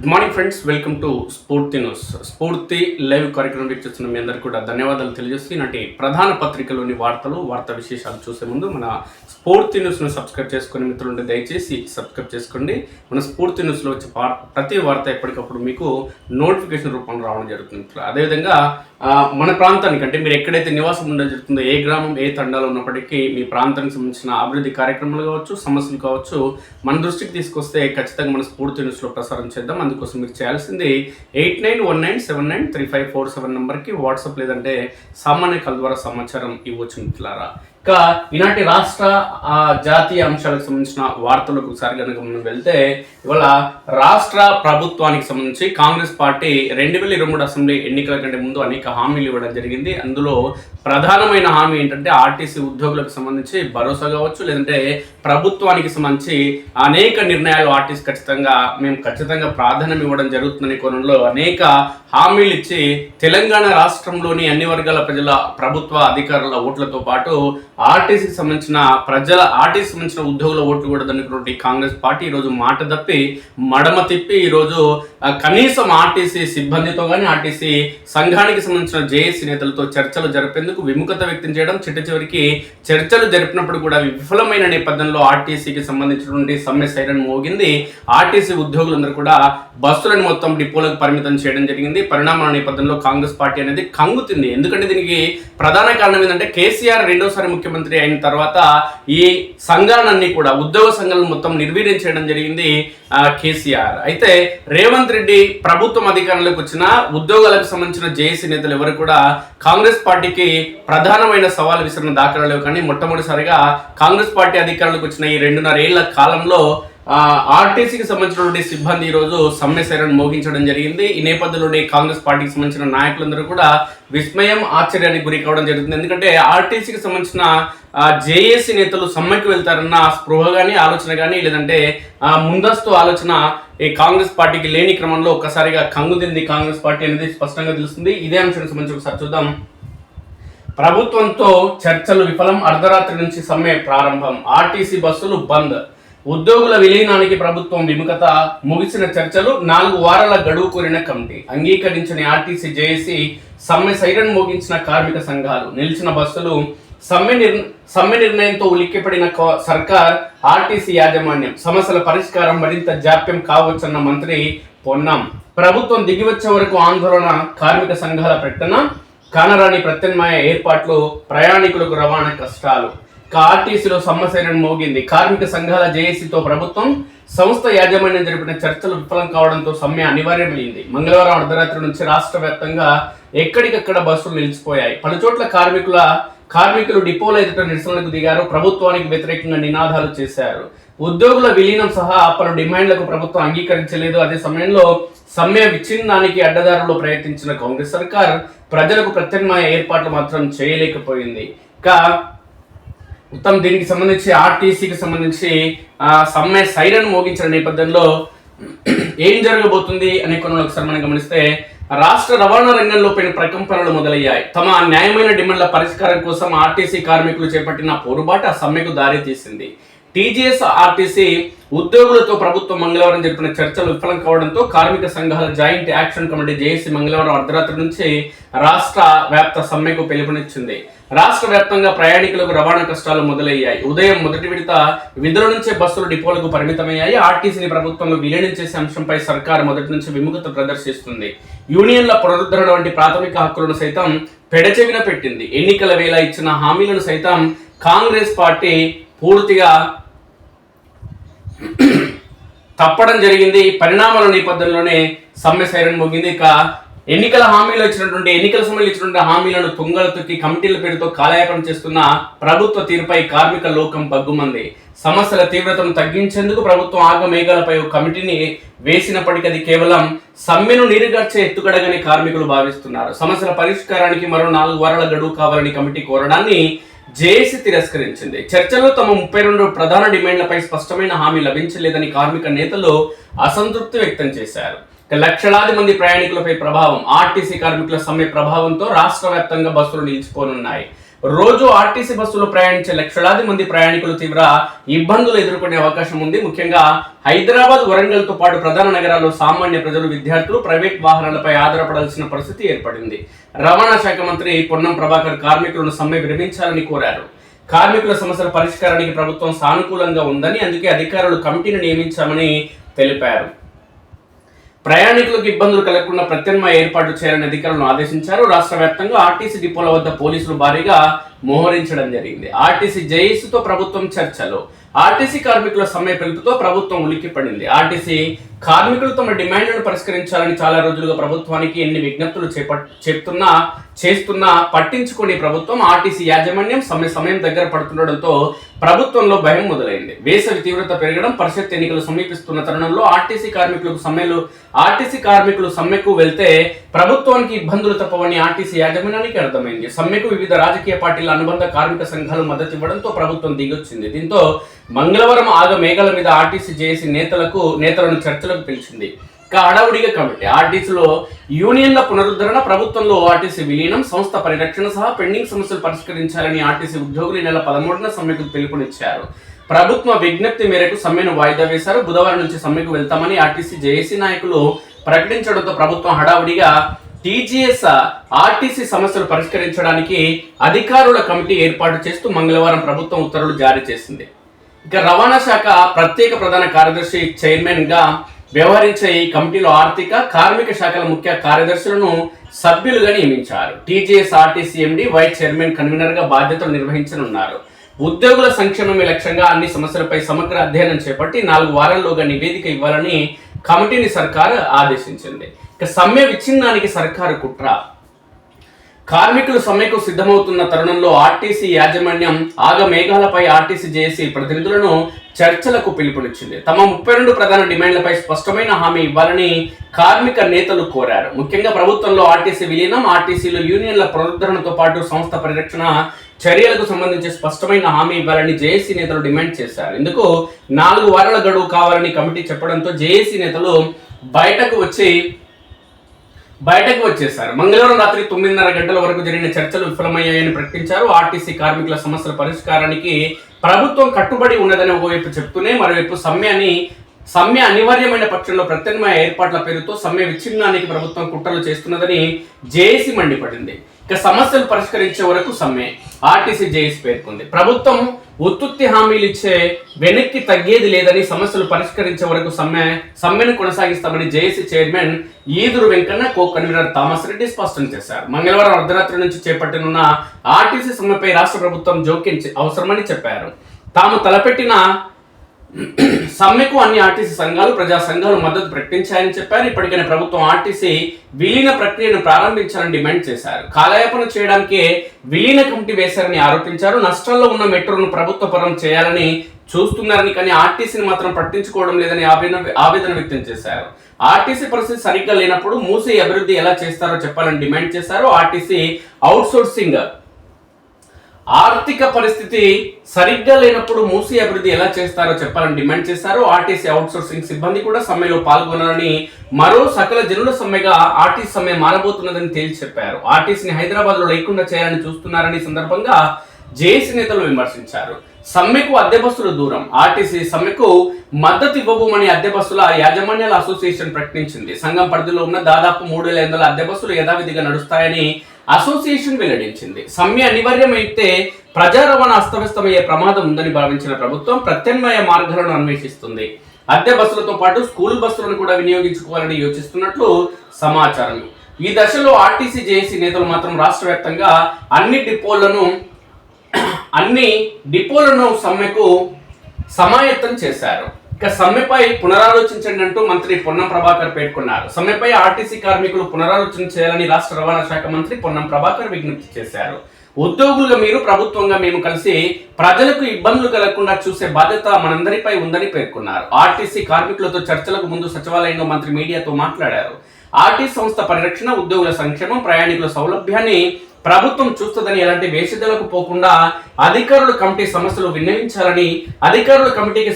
Good morning friends, welcome to స్ఫూర్తి news. స్ఫూర్తి live కార్యక్రమం వీక్షిస్తున్న మీ అందరికీ కూడా ధన్యవాదాలు తెలియజేస్తూ నాటి ప్రధాన పత్రికలోని వార్తా విశేషాలు చూసే ముందు మన స్ఫూర్తి న్యూస్ను సబ్స్క్రైబ్ చేసుకుని మిత్రులుంటే దయచేసి సబ్స్క్రైబ్ చేసుకోండి. మన స్ఫూర్తి న్యూస్లో వచ్చే ప్రతి వార్త ఎప్పటికప్పుడు మీకు నోటిఫికేషన్ రూపంలో రావడం జరుగుతుంది. అదేవిధంగా మన ప్రాంతానికి అంటే మీరు ఎక్కడైతే నివాసం ఉండడం జరుగుతుందో, ఏ గ్రామం ఏ తండాలో ఉన్నప్పటికీ మీ ప్రాంతానికి సంబంధించిన అభివృద్ధి కార్యక్రమాలు కావచ్చు, సమస్యలు కావచ్చు, మన దృష్టికి తీసుకొస్తే ఖచ్చితంగా మన స్ఫూర్తి న్యూస్లో ప్రసారం చేద్దాం. అందుకోసం మీరు చేయాల్సింది 8919735447 నెంబర్కి వాట్సాప్ లేదంటే సామాన్య కాల్ ద్వారా సమాచారం ఇవ్వచ్చు మిత్రులారా. ఇంకా ఈనాటి రాష్ట్ర జాతీయ అంశాలకు సంబంధించిన వార్తలకు ఒకసారి కనుక మనం వెళ్తే, ఇవాళ రాష్ట్ర ప్రభుత్వానికి సంబంధించి కాంగ్రెస్ పార్టీ 2023 అసెంబ్లీ ఎన్నికల కంటే ముందు అనేక హామీలు ఇవ్వడం జరిగింది. అందులో ప్రధానమైన హామీ ఏంటంటే ఆర్టీసీ ఉద్యోగులకు సంబంధించి భరోసా కావచ్చు, లేదంటే ప్రభుత్వానికి సంబంధించి అనేక నిర్ణయాలు ఆర్టీసీ ఖచ్చితంగా ప్రాధాన్యం ఇవ్వడం జరుగుతుందనే కోణంలో అనేక హామీలు ఇచ్చి తెలంగాణ రాష్ట్రంలోని అన్ని వర్గాల ప్రజల ప్రభుత్వ అధికారుల ఓట్లతో పాటు ఆర్టీసీకి సంబంధించిన ఉద్యోగుల ఓట్లు కూడా దన్నుకున్నటువంటి కాంగ్రెస్ పార్టీ ఈరోజు మాట తప్పి మడమ తిప్పి ఈరోజు కనీసం ఆర్టీసీ సిబ్బందితో కానీ ఆర్టీసీ సంఘానికి సంబంధించిన జేఏసీ నేతలతో చర్చలు జరిపేందుకు విముఖత వ్యక్తం చేయడం, చివరికి చర్చలు జరిపినప్పుడు కూడా విఫలమైన నేపథ్యంలో ఆర్టీసీకి సంబంధించినటువంటి సమ్మె సైరన్ మోగింది. ఆర్టీసీ ఉద్యోగులందరూ కూడా బస్సులను మొత్తం డిపోలకు పరిమితం చేయడం జరిగింది. పరిణామాల నేపథ్యంలో కాంగ్రెస్ పార్టీ అనేది కంగుతుంది. ఎందుకంటే దీనికి ప్రధాన కారణం ఏంటంటే కేసీఆర్ రెండోసారి ముఖ్యమంత్రి అయిన తర్వాత ఈ సంఘాలన్నీ కూడా ఉద్యోగ సంఘాలను మొత్తం నిర్వీర్యం చేయడం జరిగింది కేసీఆర్. అయితే రేవంత్ రెడ్డి ప్రభుత్వం అధికారంలోకి వచ్చిన ఉద్యోగాలకు సంబంధించిన జేఏసీ నేతలు ఎవరు కూడా కాంగ్రెస్ పార్టీకి ప్రధానమైన సవాలు విసిరిన దాఖలు లేవు. కానీ మొట్టమొదటిసారిగా కాంగ్రెస్ పార్టీ అధికారంలోకి వచ్చిన ఈ 2.5 ఏళ్ల కాలంలో ఆర్టీసీకి సంబంధించినటువంటి సిబ్బంది ఈరోజు సమ్మె సైరన్ మోగించడం జరిగింది. ఈ నేపథ్యంలోనే కాంగ్రెస్ పార్టీకి సంబంధించిన నాయకులందరూ కూడా విస్మయం, ఆశ్చర్యానికి గురి కావడం జరుగుతుంది. ఎందుకంటే ఆర్టీసీకి సంబంధించిన జేఏసీ నేతలు సమ్మెకి వెళ్తారన్న స్పృహ కానీ, ఆలోచన కానీ, లేదంటే ముందస్తు ఆలోచన ఈ కాంగ్రెస్ పార్టీకి లేని క్రమంలో ఒక్కసారిగా కంగుదింది కాంగ్రెస్ పార్టీ అనేది స్పష్టంగా తెలుస్తుంది. ఇదే అంశానికి సంబంధించి ఒకసారి చూద్దాం. ప్రభుత్వంతో చర్చలు విఫలం, అర్ధరాత్రి నుంచి సమ్మె ప్రారంభం, ఆర్టీసీ బస్సులు బంద్, ఉద్యోగుల విలీనానికి ప్రభుత్వం విముఖత, ముగిసిన చర్చలు, 4 వారాల గడువు కోరిన కమిటీ, అంగీకరించని ఆర్టీసీ జేఏసీ, సమ్మె సైరన్ మోగించిన కార్మిక సంఘాలు, నిలిచిన బస్సులు, సమ్మె నిర్ణయంతో ఉలిక్కిపడిన సర్కార్, ఆర్టీసీ యాజమాన్యం, సమస్యల పరిష్కారం మరింత జాప్యం కావచ్చన్న మంత్రి పొన్నం, ప్రభుత్వం దిగివచ్చే వరకు ఆందోళన, కార్మిక సంఘాల ప్రకటన, కానరాని ప్రత్యామ్నాయ ఏర్పాట్లు, ప్రయాణికులకు రవాణా కష్టాలు. ఆర్టీసీలో సమ్మె సైరన్ మోగింది. కార్మిక సంఘాల జేఏసీతో ప్రభుత్వం సంస్థ యాజమాన్యం జరిపిన చర్చలు విఫలం కావడంతో సమ్మె అనివార్యమైంది. మంగళవారం అర్ధరాత్రి నుంచి రాష్ట్ర వ్యాప్తంగా ఎక్కడికక్కడ బస్సులు నిలిచిపోయాయి. పలుచోట్ల కార్మికులు డిపోల ఎదుట నిరసనలకు దిగారు. ప్రభుత్వానికి వ్యతిరేకంగా నినాదాలు చేశారు. ఉద్యోగుల విలీనం సహా పలు డిమాండ్లకు ప్రభుత్వం అంగీకరించలేదు. అదే సమయంలో సమ్మె విచ్ఛిన్నానికి అడ్డదారులు ప్రయత్నించిన కాంగ్రెస్ సర్కార్ ప్రజలకు ప్రత్యామ్నాయ ఏర్పాట్లు మాత్రం చేయలేకపోయింది. మొత్తం దీనికి సంబంధించి ఆర్టీసీకి సంబంధించి సమ్మె సైరన్ మోగించిన నేపథ్యంలో ఏం జరగబోతుంది అనే కొన్ని ఒకసారి మనం గమనిస్తే, రాష్ట్ర రవాణా రంగంలో ప్రకంపనలు మొదలయ్యాయి. తమ న్యాయమైన డిమాండ్ల పరిష్కారం కోసం ఆర్టీసీ కార్మికులు చేపట్టిన పోరుబాటు ఆ సమ్మెకు దారి తీసింది. టీజీఎస్ ఆర్టీసీ ఉద్యోగులతో ప్రభుత్వం మంగళవారం జరిపిన చర్చలు విఫలం కావడంతో కార్మిక సంఘాల జాయింట్ యాక్షన్ కమిటీ జేఏసీ మంగళవారం అర్ధరాత్రి నుంచి రాష్ట్ర వ్యాప్త సమ్మెకు పిలుపునిచ్చింది. రాష్ట్ర వ్యాప్తంగా ప్రయాణికులకు రవాణా కష్టాలు మొదలయ్యాయి. ఉదయం మొదటి విడత విధుల నుంచే బస్సులు డిపోలకు పరిమితమయ్యాయి. ఆర్టీసీని ప్రభుత్వంలో విలీనం చేసే అంశంపై సర్కార్ మొదటి నుంచి విముఖత ప్రదర్శిస్తుంది. యూనియన్ల పునరుద్ధరణ వంటి ప్రాథమిక హక్కులను సైతం పెడచెవిన పెట్టింది. ఎన్నికల వేళ ఇచ్చిన హామీలను సైతం కాంగ్రెస్ పార్టీ పూర్తిగా తప్పడం జరిగింది. పరిణామాల నేపథ్యంలోనే సమ్మె సైరన్ మోగింది. ఎన్నికల సమయంలో ఇచ్చినటువంటి హామీలను తుంగలు తొక్కి కమిటీల పేరుతో కాలయాపన చేస్తున్న ప్రభుత్వ తీరుపై కార్మిక లోకం బగ్గుమంది. సమస్యల తీవ్రతను తగ్గించేందుకు ప్రభుత్వం ఆగమేఘాలపై ఒక కమిటీని వేసినప్పటికీ అది కేవలం సమ్మెను నీరుగార్చే ఎత్తుగడగానే కార్మికులు భావిస్తున్నారు. సమస్యల పరిష్కారానికి మరో 4 వారాల గడువు కావాలని కమిటీ కోరడాన్ని జేఏసీ తిరస్కరించింది. చర్చల్లో తమ 32 ప్రధాన డిమాండ్లపై స్పష్టమైన హామీ లభించలేదని కార్మిక నేతలు అసంతృప్తి వ్యక్తం చేశారు. లక్షలాది మంది ప్రయాణికులపై ప్రభావం, ఆర్టీసీ కార్మికుల సమ్మె ప్రభావంతో రాష్ట్ర వ్యాప్తంగా బస్సులు నిలిచిపోనున్నాయి. రోజు ఆర్టీసీ బస్సులో ప్రయాణించే లక్షలాది మంది ప్రయాణికులు తీవ్ర ఇబ్బందులు ఎదుర్కొనే అవకాశం ఉంది. ముఖ్యంగా హైదరాబాద్, వరంగల్ తో పాటు ప్రధాన నగరాల్లో సామాన్య ప్రజలు, విద్యార్థులు ప్రైవేట్ వాహనాలపై ఆధారపడాల్సిన పరిస్థితి ఏర్పడింది. రవాణా శాఖ మంత్రి పొన్నం ప్రభాకర్ కార్మికులను సమ్మె విరమించాలని కోరారు. కార్మికుల సమస్యల పరిష్కారానికి ప్రభుత్వం సానుకూలంగా ఉందని, అందుకే అధికారులు కమిటీని నియమించామని తెలిపారు. ప్రయాణికులకు ఇబ్బందులు కలగకుండా ప్రత్యామ్నాయ ఏర్పాట్లు చేయాలని అధికారులను ఆదేశించారు. రాష్ట్ర వ్యాప్తంగా ఆర్టీసీ డిపోల వద్ద పోలీసులు భారీగా మోహరించడం జరిగింది. ఆర్టీసీ జేఏసీతో ప్రభుత్వం చర్చలు. ఆర్టీసీ కార్మికుల సమ్మె పిలుపుతో ప్రభుత్వం ఉలిక్కిపడింది. ఆర్టీసీ కార్మికులు తమ డిమాండ్లను పరిష్కరించాలని చాలా రోజులుగా ప్రభుత్వానికి ఎన్ని విజ్ఞప్తులు చేస్తున్నా పట్టించుకుని ప్రభుత్వం, ఆర్టీసీ యాజమాన్యం సమయం దగ్గర పడుతుండటంతో ప్రభుత్వంలో భయం మొదలైంది. వేసవి తీవ్రత పెరగడం, పరిషత్ ఎన్నికలు సమీపిస్తున్న తరుణంలో ఆర్టీసీ కార్మికులు సమ్మెకు వెళ్తే ప్రభుత్వానికి ఇబ్బందులు తప్పవని ఆర్టీసీ యాజమాన్యానికి అర్థమైంది. సమ్మెకు వివిధ రాజకీయ పార్టీల అనుబంధ కార్మిక సంఘాలు మద్దతు ఇవ్వడంతో ప్రభుత్వం దిగొచ్చింది. దీంతో మంగళవారం మేఘాల మీద ఆర్టీసీ జేఏసీ నేతలను చర్చలకు పిలిచింది. హడావుడిగా కమిటీ ఆర్టీసీలో యూనియన్ల పునరుద్ధరణ, ప్రభుత్వంలో ఆర్టీసీ విలీనం, సంస్థ పరిరక్షణ సహా పెండింగ్ సమస్యలు పరిష్కరించాలని ఆర్టీసీ ఉద్యోగులు ఈ నెల 13న సమ్మెకు పిలుపునిచ్చారు. ప్రభుత్వ విజ్ఞప్తి మేరకు సమ్మెను వాయిదా వేశారు. బుధవారం నుంచి సమ్మెకు వెళ్తామని ఆర్టీసీ జేఏసీ నాయకులు ప్రకటించడంతో ప్రభుత్వం హడావుడిగా టీజీఎస్ ఆర్టీసీ సమస్యలు పరిష్కరించడానికి అధికారుల కమిటీ ఏర్పాటు చేస్తూ మంగళవారం ప్రభుత్వం ఉత్తర్వులు జారీ చేసింది. ఇక రవాణా శాఖ ప్రత్యేక ప్రధాన కార్యదర్శి చైర్మన్ గా వ్యవహరించే ఈ కమిటీలో ఆర్థిక, కార్మిక శాఖల ముఖ్య కార్యదర్శులను సభ్యులుగా నియమించారు. TGS RTC MD, vice chairman, convener గా బాధ్యతలు నిర్వహించనున్నారు. ఉద్యోగుల సంక్షేమమే లక్ష్యంగా అన్ని సమస్యలపై సమగ్ర అధ్యయనం చేపట్టి 4 వారాల్లోగా నివేదిక ఇవ్వాలని కమిటీని సర్కారు ఆదేశించింది. ఇక సమ్మె విచ్ఛిన్నానికి సర్కారు కుట్ర. కార్మికులు సమ్మెకు సిద్ధమవుతున్న తరుణంలో ఆర్టీసీ యాజమాన్యం మేఘాలపై ఆర్టీసీ జేఏసీ ప్రతినిధులను చర్చలకు పిలుపునిచ్చింది. తమ 32 ప్రధాన డిమాండ్లపై స్పష్టమైన హామీ ఇవ్వాలని కార్మిక నేతలు కోరారు. ముఖ్యంగా ప్రభుత్వంలో ఆర్టీసీ విలీనం, ఆర్టీసీలో యూనియన్ల పునరుద్ధరణతో పాటు సంస్థ పరిరక్షణ చర్యలకు సంబంధించి స్పష్టమైన హామీ ఇవ్వాలని జేఏసీ నేతలు డిమాండ్ చేశారు. ఇందుకు 4 వారాల గడువు కావాలని కమిటీ చెప్పడంతో జేఏసీ నేతలు బయటకు వచ్చేశారు. మంగళవారం రాత్రి 9:30 గంటల వరకు జరిగిన చర్చలు విఫలమయ్యాయని ప్రకటించారు. ఆర్టీసీ కార్మికుల సమస్యల పరిష్కారానికి ప్రభుత్వం కట్టుబడి ఉన్నదని ఒకవైపు చెప్తూనే మరోవైపు సమ్మె అనివార్యమైన పక్షంలో ప్రత్యామ్నాయ ఏర్పాట్ల పేరుతో సమ్మె విచ్ఛిన్నానికి ప్రభుత్వం కుట్రలు చేస్తున్నదని జేఏసీ మండిపడింది. ఇక సమస్యలు పరిష్కరించే వరకు సమ్మె ఆర్టీసీ జేఏసీ పేర్కొంది. ప్రభుత్వం ఉత్తుత్తి హామీలు ఇచ్చే వెనక్కి తగ్గేది లేదని, సమస్యలు పరిష్కరించే వరకు సమ్మెను కొనసాగిస్తామని JAC chairman Eduru Venkanna, co convener Thomas Reddy స్పష్టం చేశారు. మంగళవారం అర్ధరాత్రి నుంచి చేపట్టనున్న ఆర్టీసీ సమ్మెపై రాష్ట్ర ప్రభుత్వం జోక్యం అవసరమని చెప్పారు. తాము తలపెట్టిన సమ్మెకు అన్ని ఆర్టీసీ సంఘాలు, ప్రజా సంఘాలు మద్దతు ప్రకటించాయని చెప్పారు. ఇప్పటికైనా ప్రభుత్వం ఆర్టీసీ విలీన ప్రక్రియను ప్రారంభించాలని డిమాండ్ చేశారు. కాలయాపన చేయడానికి విలీన కమిటీ వేశారని ఆరోపించారు. నష్టాల్లో ఉన్న మెట్రోను ప్రభుత్వ పరం చేయాలని చూస్తున్నారని, కానీ ఆర్టీసీని మాత్రం పట్టించుకోవడం లేదని ఆవేదన వ్యక్తం చేశారు. ఆర్టీసీ పరిస్థితి సరిగ్గా లేనప్పుడు మూసి అభివృద్ధి ఎలా చేస్తారో చెప్పాలని డిమాండ్ చేశారు. ఆర్టీసీ అవుట్సోర్సింగ్ ఆర్థిక పరిస్థితి సరిగ్గా లేనప్పుడు మూసి అభివృద్ధి ఎలా చేస్తారో చెప్పాలని డిమాండ్ చేశారు. ఆర్టీసీ అవుట్సోర్సింగ్ సిబ్బంది కూడా సమ్మెలో పాల్గొనాలని, మరో సకల జనుల సమ్మెగా ఆర్టీసీ సమ్మె మారబోతున్నదని తేల్చి చెప్పారు. ఆర్టీసీని హైదరాబాద్ లో లేకుండా చేయాలని చూస్తున్నారని సందర్భంగా జేఏసీ నేతలు విమర్శించారు. సమ్మెకు అద్దె బస్సులు దూరం. ఆర్టీసీ సమ్మెకు మద్దతు ఇవ్వబోమని అద్దె బస్సుల యాజమాన్యాల అసోసియేషన్ ప్రకటించింది. సంఘం పరిధిలో ఉన్న దాదాపు 3500 అద్దె బస్సులు యథావిధిగా నడుస్తాయని అసోసియేషన్ వెల్లడించింది. సమ్మె అనివార్యమైతే ప్రజా రవాణా అస్తవ్యస్తమయ్యే ప్రమాదం ఉందని భావించిన ప్రభుత్వం ప్రత్యామ్నాయ మార్గాలను అన్వేషిస్తుంది. అద్దె బస్సులతో పాటు స్కూల్ బస్సులను కూడా వినియోగించుకోవాలని యోచిస్తున్నట్లు సమాచారం. ఈ దశలో ఆర్టీసీ జేఏసీ నేతలు మాత్రం రాష్ట్ర వ్యాప్తంగా అన్ని డిపోలను సమ్మెకు సమాయత్తం చేశారు. ఇక సమ్మెపై పునరాలోచించండి అంటూ మంత్రి పొన్నం ప్రభాకర్ పేర్కొన్నారు. సమ్మెపై ఆర్టీసీ కార్మికులు పునరాలోచన చేయాలని రాష్ట్ర రవాణా శాఖ మంత్రి పొన్నం ప్రభాకర్ విజ్ఞప్తి చేశారు. ఉద్యోగులుగా మీరు, ప్రభుత్వంగా మేము కలిసి ప్రజలకు ఇబ్బందులు కలగకుండా చూసే బాధ్యత మనందరిపై ఉందని పేర్కొన్నారు. ఆర్టీసీ కార్మికులతో చర్చలకు ముందు సచివాలయంలో మంత్రి మీడియాతో మాట్లాడారు. ఆర్టీసీ సంస్థ పరిరక్షణ, ఉద్యోగుల సంక్షేమం, ప్రయాణికుల సౌలభ్యాన్ని ప్రభుత్వం చూస్తుందని ఎలాంటి వేషధలకు పోకుండా అధికారులు కమిటీకి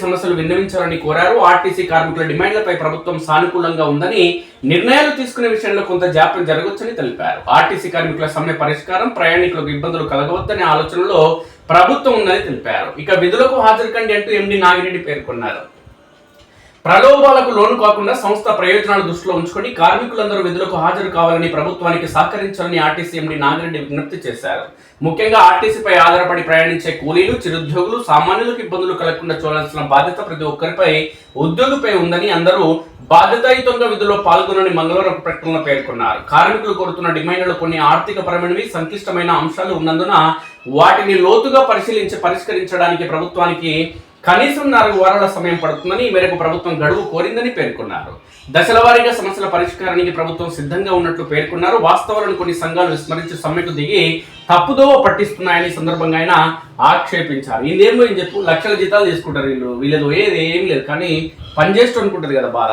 సమస్యలు విన్నవించాలని కోరారు. ఆర్టీసీ కార్మికుల డిమాండ్లపై ప్రభుత్వం సానుకూలంగా ఉందని, నిర్ణయాలు తీసుకునే విషయంలో కొంత జాప్యం జరగవచ్చని తెలిపారు. ఆర్టీసీ కార్మికుల సమ్మె పరిష్కారం, ప్రయాణికులకు ఇబ్బందులు కలగవద్దనే ఆలోచనలో ప్రభుత్వం ఉందని తెలిపారు. ఇక విధులకు హాజరు కండి అంటూ ఎండి నాగిరెడ్డి పేర్కొన్నారు. ప్రలోభాలకు లోను కాకుండా సంస్థ ప్రయోజనాలు దృష్టిలో ఉంచుకొని కార్మికులందరూ విధులకు హాజరు కావాలని, ప్రభుత్వానికి సహకరించాలని ఆర్టీసీ ఎండి నాగిరెడ్డి విజ్ఞప్తి చేశారు. ముఖ్యంగా ఆర్టీసీపై ఆధారపడి ప్రయాణించే కూలీలు, చిరుద్యోగులు, సామాన్యులకు ఇబ్బందులు కలగకుండా చూడాల్సిన బాధ్యత ప్రతి ఒక్కరిపై ఉద్యోగిపై ఉందని, అందరూ బాధ్యతాయుతంగా విధుల్లో పాల్గొనని మంగళవారం ప్రకటనలో పేర్కొన్నారు. కార్మికులు కోరుతున్న డిమాండ్లలో కొన్ని ఆర్థిక పరమైనవి, సంక్లిష్టమైన అంశాలు ఉన్నందున వాటిని లోతుగా పరిష్కరించడానికి ప్రభుత్వానికి కనీసం 4 వారాల సమయం పడుతుందని, ఈ మేరకు ప్రభుత్వం గడువు కోరిందని పేర్కొన్నారు. దశల వారీగా సమస్యల పరిష్కారానికి ప్రభుత్వం సిద్ధంగా ఉన్నట్లు పేర్కొన్నారు. వాస్తవాలను కొన్ని సంఘాలు విస్మరించి సమ్మెకు దిగి తప్పుదోవ పట్టిస్తున్నాయని సందర్భంగా ఆయన ఆక్షేపించారు. ఇదేమో ఏం చెప్పు, లక్షల జీతాలు తీసుకుంటారు వీళ్ళది ఏం లేదు, కానీ పనిచేస్తూ అనుకుంటుంది కదా బాధ.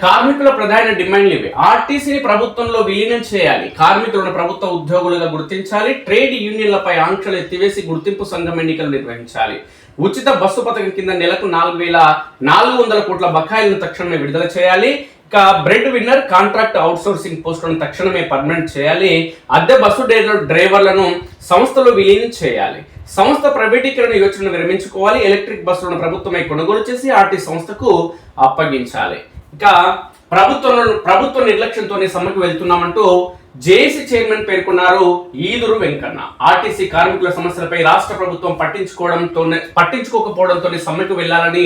కార్మికుల ప్రధాన డిమాండ్లు ఇవి. ఆర్టీసీని ప్రభుత్వంలో విలీనం చేయాలి, కార్మికులను ప్రభుత్వ ఉద్యోగులుగా గుర్తించాలి, ట్రేడ్ యూనియన్లపై ఆంక్షలు ఎత్తివేసి గుర్తింపు సంఘం ఎన్నికలు నిర్వహించాలి, ఉచిత బస్సు పథకం కింద నెలకు 4,400 కోట్ల బకాయిలను తక్షణమే విడుదల చేయాలి, ఇక బ్రెడ్ విన్నర్ కాంట్రాక్ట్ అవుట్సోర్సింగ్ పోస్టులను తక్షణమే పర్మనెంట్ చేయాలి, అద్దె బస్సు డ్రైవర్లను సంస్థలో విలీనం చేయాలి, సంస్థ ప్రైవేటీకరణ యోచనను విరమించుకోవాలి, ఎలక్ట్రిక్ బస్సులను ప్రభుత్వమే కొనుగోలు చేసి ఆర్టీసీ సంస్థకు అప్పగించాలి. ఇక ప్రభుత్వ నిర్లక్ష్యంతోనే సమ్మెకు వెళ్తున్నామంటూ జేఏసీ చైర్మన్ పేర్కొన్నారు ఈదురు వెంకన్న. ఆర్టీసీ కార్మికుల సమస్యలపై రాష్ట్ర ప్రభుత్వం పట్టించుకోకపోవడంతో సమ్మెకు వెళ్లాలని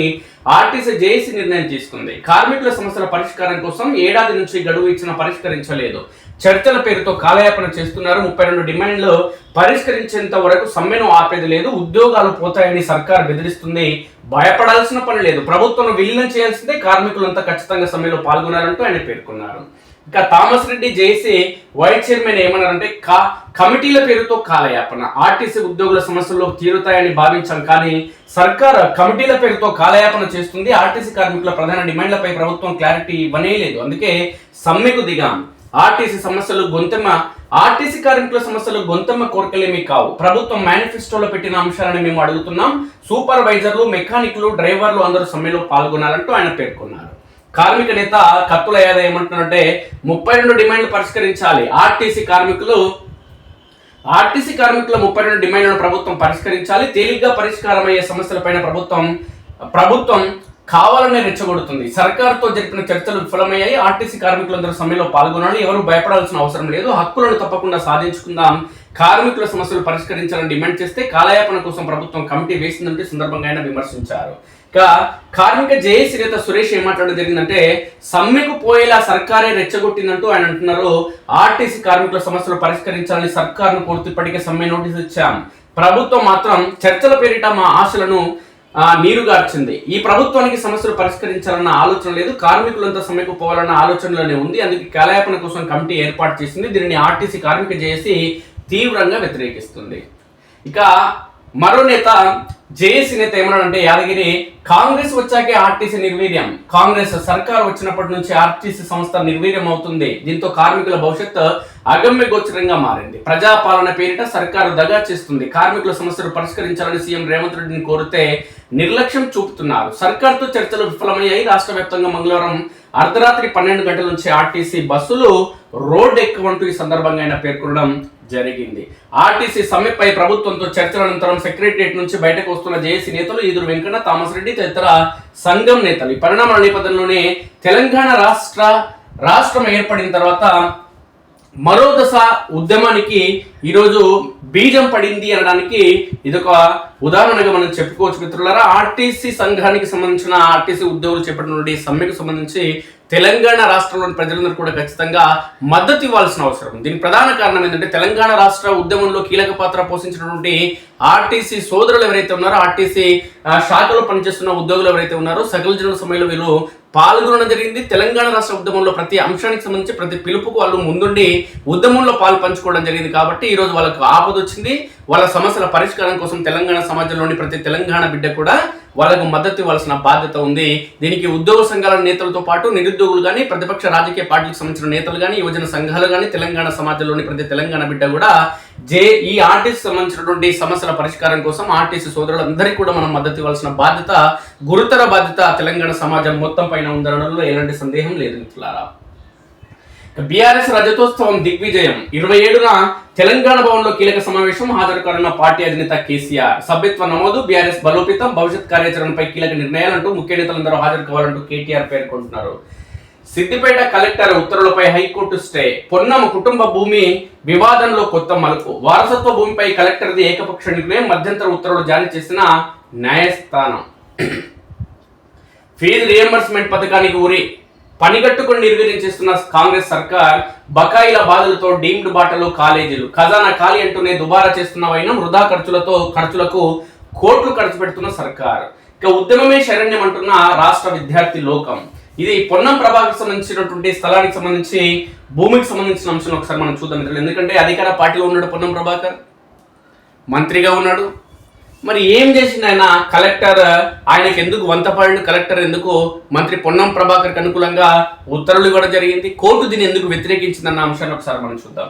ఆర్టీసీ జేఏసీ నిర్ణయం తీసుకుంది. కార్మికుల సమస్యల పరిష్కారం కోసం ఏడాది నుంచి గడువు ఇచ్చిన పరిష్కరించలేదు, చర్చల పేరుతో కాలయాపన చేస్తున్నారు. 32 డిమాండ్లు పరిష్కరించేంత వరకు సమ్మెను ఆపేది లేదు, ఉద్యోగాలు పోతాయని సర్కార్ బెదిరిస్తుంది, భయపడాల్సిన పని లేదు, ప్రభుత్వం విలీనం చేయాల్సిందే, కార్మికులంతా ఖచ్చితంగా సమ్మెలో పాల్గొనాలంటూ ఆయన పేర్కొన్నారు. ఇక Thomas Reddy JAC vice chairman ఏమన్నారంటే, కమిటీల పేరుతో కాలయాపన, ఆర్టీసీ ఉద్యోగుల సమస్యల్లో తీరుతాయని భావించాం, కానీ సర్కార్ కమిటీల పేరుతో కాలయాపన చేస్తుంది. ఆర్టీసీ కార్మికుల ప్రధాన డిమాండ్లపై ప్రభుత్వం క్లారిటీ ఇవ్వనే లేదు, అందుకే సమ్మెకు దిగాం. ఆర్టీసీ కార్మికుల సమస్యలు గొంతెమ్మ కోరికలేమీ కావు, ప్రభుత్వం మేనిఫెస్టోలో పెట్టిన అంశాలను మేము అడుగుతున్నాం, సూపర్వైజర్లు, మెకానిక్లు, డ్రైవర్లు అందరూ సమ్మెలో పాల్గొనాలంటూ ఆయన పేర్కొన్నారు. కార్మిక నేత కత్తుల యాదవ్ ఏమంటున్నారంటే, 32 డిమాండ్లు పరిష్కరించాలి, ఆర్టీసీ కార్మికుల 32 డిమాండ్లను ప్రభుత్వం పరిష్కరించాలి, తేలిగ్గా పరిష్కారమయ్యే సమస్యలపైన ప్రభుత్వం కావాలనే రెచ్చగొడుతుంది, సర్కారుతో జరిపిన చర్చలు విఫలమయ్యాయి, ఆర్టీసీ కార్మికులందరూ సమ్మెలో పాల్గొనాలి, ఎవరు భయపడాల్సిన అవసరం లేదు, హక్కులను తప్పకుండా సాధించుకుందాం, కార్మికుల సమస్యలు పరిష్కరించాలని డిమాండ్ చేస్తే కాలయాపన కోసం ప్రభుత్వం కమిటీ వేసిందంటే సందర్భంగా ఆయన విమర్శించారు. కార్మిక జేఏసీ నేత సురేష్ ఏమాట్లాడడం జరిగిందంటే, సమ్మెకు పోయేలా సర్కారే రెచ్చగొట్టిందంటూ ఆయన అంటున్నారు. ఆర్టీసీ కార్మికుల సమస్యలు పరిష్కరించాలని సర్కారును కోరుతూ ఇప్పటికే సమ్మె నోటీసు ఇచ్చాం, ప్రభుత్వం మాత్రం చర్చల పేరిట మా ఆశలను నీరుగార్చింది, ఈ ప్రభుత్వానికి సమస్యలు పరిష్కరించాలన్న ఆలోచన లేదు, కార్మికులంతా సమ్మెకు పోవాలన్న ఆలోచనలోనే ఉంది, అందుకే కాలయాపన కోసం కమిటీ ఏర్పాటు చేసింది, దీనిని ఆర్టీసీ కార్మిక జేఏసీ తీవ్రంగా వ్యతిరేకిస్తుంది. ఇక మరో నేత జేఏసీ నేత ఏమన్నాడంటే, యాదగిరి, కాంగ్రెస్ వచ్చాకే ఆర్టీసీ నిర్వీర్యం, కాంగ్రెస్ సర్కార్ వచ్చినప్పటి నుంచి ఆర్టీసీ సంస్థ నిర్వీర్యం అవుతుంది, దీంతో కార్మికుల భవిష్యత్తు అగమ్య గోచరంగా మారింది, ప్రజాపాలన పేరిట సర్కారు దగా చేస్తుంది, కార్మికుల సమస్యలు పరిష్కరించాలని సీఎం రేవంత్ రెడ్డిని కోరితే నిర్లక్ష్యం చూపుతున్నారు, సర్కార్తో చర్చలు విఫలమయ్యాయి, రాష్ట్ర వ్యాప్తంగా మంగళవారం అర్ధరాత్రి 12 గంటల నుంచి ఆర్టీసీ బస్సులు రోడ్ ఎక్కవంటూ ఈ సందర్భంగా ఆయన పేర్కొనడం జరిగింది. ఆర్టీసీ సమ్మెపై ప్రభుత్వంతో చర్చల అనంతరం సెక్రటరియట్ నుంచి బయటకు వస్తున్న జేఏసీ నేతలు ఈదురు వెంకన్న, థామస్ రెడ్డి తదితర సంఘం నేతలు ఈ పరిణామాల నేపథ్యంలోనే తెలంగాణ రాష్ట్రం ఏర్పడిన తర్వాత మరో దశ ఉద్యమానికి ఈరోజు బీజం పడింది అనడానికి ఇదొక ఉదాహరణగా మనం చెప్పుకోవచ్చు మిత్రులారా. ఆర్టీసీ సంఘానికి సంబంధించిన ఆర్టీసీ ఉద్యోగులు చేపట్టినటువంటి సమ్మెకు సంబంధించి తెలంగాణ రాష్ట్రంలోని ప్రజలందరూ కూడా ఖచ్చితంగా మద్దతు ఇవ్వాల్సిన అవసరం ఉంది. దీనికి ప్రధాన కారణం ఏంటంటే, తెలంగాణ రాష్ట్ర ఉద్యమంలో కీలక పాత్ర పోషించినటువంటి ఆర్టీసీ సోదరులు ఎవరైతే ఉన్నారో, ఆర్టీసీ శాఖలో పనిచేస్తున్న ఉద్యోగులు ఎవరైతే ఉన్నారో, సకల జనుల సమ్మెలో వీళ్ళు పాల్గొనడం జరిగింది. తెలంగాణ రాష్ట్ర ఉద్యమంలో ప్రతి అంశానికి సంబంధించి ప్రతి పిలుపుకు వాళ్ళు ముందుండి ఉద్యమంలో పాలు పంచుకోవడం జరిగింది. కాబట్టి ఈరోజు వాళ్ళకు ఆపద వచ్చింది. వాళ్ళ సమస్యల పరిష్కారం కోసం తెలంగాణ సమాజంలోని ప్రతి తెలంగాణ బిడ్డ కూడా వాళ్ళకు మద్దతు ఇవ్వాల్సిన బాధ్యత ఉంది. దీనికి ఉద్యోగ సంఘాల నేతలతో పాటు నిరుద్యోగులు కానీ, ప్రతిపక్ష రాజకీయ పార్టీలకు సంబంధించిన నేతలు కానీ, యువజన సంఘాలు కానీ, తెలంగాణ సమాజంలోని ప్రతి తెలంగాణ బిడ్డ కూడా ఈ ఆర్టీసీ సంబంధించినటువంటి సమస్యల పరిష్కారం కోసం ఆర్టీసీ సోదరులందరికీ కూడా మనం మద్దతు ఇవ్వాల్సిన బాధ్యత, గురుతర బాధ్యత తెలంగాణ సమాజం మొత్తం పైన ఉందనడంలో ఎలాంటి సందేహం లేదు మిత్రులారా. బీఆర్ఎస్ రజతోత్సవం దిగ్విజయం. 27న తెలంగాణ భవన్లో కీలక సమావేశం. హాజరు కానున్న పార్టీ అధినేత కేసీఆర్. సభ్యత్వ నమోదు, బీఆర్ఎస్ బలోపేతం, భవిష్యత్ కార్యాచరణపై కీలక నిర్ణయాలంటూ ముఖ్య నేతలందరూ హాజరు కావాలంటూ కేటీఆర్ పేర్కొంటున్నారు. సిద్దిపేట కలెక్టర్ ఉత్తర్వులపై హైకోర్టు స్టే. పొన్నం కుటుంబ భూమి వివాదంలో కొత్త మలుపు. వారసత్వ భూమిపై కలెక్టర్ది ఏకపక్ష నిర్ణయం. మధ్యంతర ఉత్తర్వులు జారీ చేసిన న్యాయస్థానం. ఫీజు రియంబర్స్మెంట్ పథకానికి ఉరి. పనిగట్టుకుని నిర్వీర్యం చేస్తున్న కాంగ్రెస్ సర్కార్. బకాయిల బాధలతో డీమ్డ్ బాటలు కాలేజీలు. ఖజానా ఖాళీ అంటూనే దుబారా చేస్తున్న వైనం. వృధా ఖర్చులకు కోట్లు ఖర్చు పెడుతున్న సర్కార్. ఇక ఉద్యమమే శరణ్యం అంటున్న రాష్ట్ర విద్యార్థి లోకం. ఇది పొన్నం ప్రభాకర్ సంబంధించినటువంటి స్థలానికి సంబంధించి భూమికి సంబంధించిన అంశం ఒకసారి మనం చూద్దాం మిత్రులు. ఎందుకంటే అధికార పార్టీలో ఉన్నాడు పొన్నం ప్రభాకర్, మంత్రిగా ఉన్నాడు. మరి ఏం చేసింది ఆయన? కలెక్టర్ ఆయనకు ఎందుకు వంతపాడిన కలెక్టర్ ఎందుకు మంత్రి పొన్నం ప్రభాకర్కి అనుకూలంగా ఉత్తర్వులు ఇవ్వడం జరిగింది? కోర్టు దీన్ని ఎందుకు వ్యతిరేకించిందన్న అంశాన్ని ఒకసారి మనం చూద్దాం.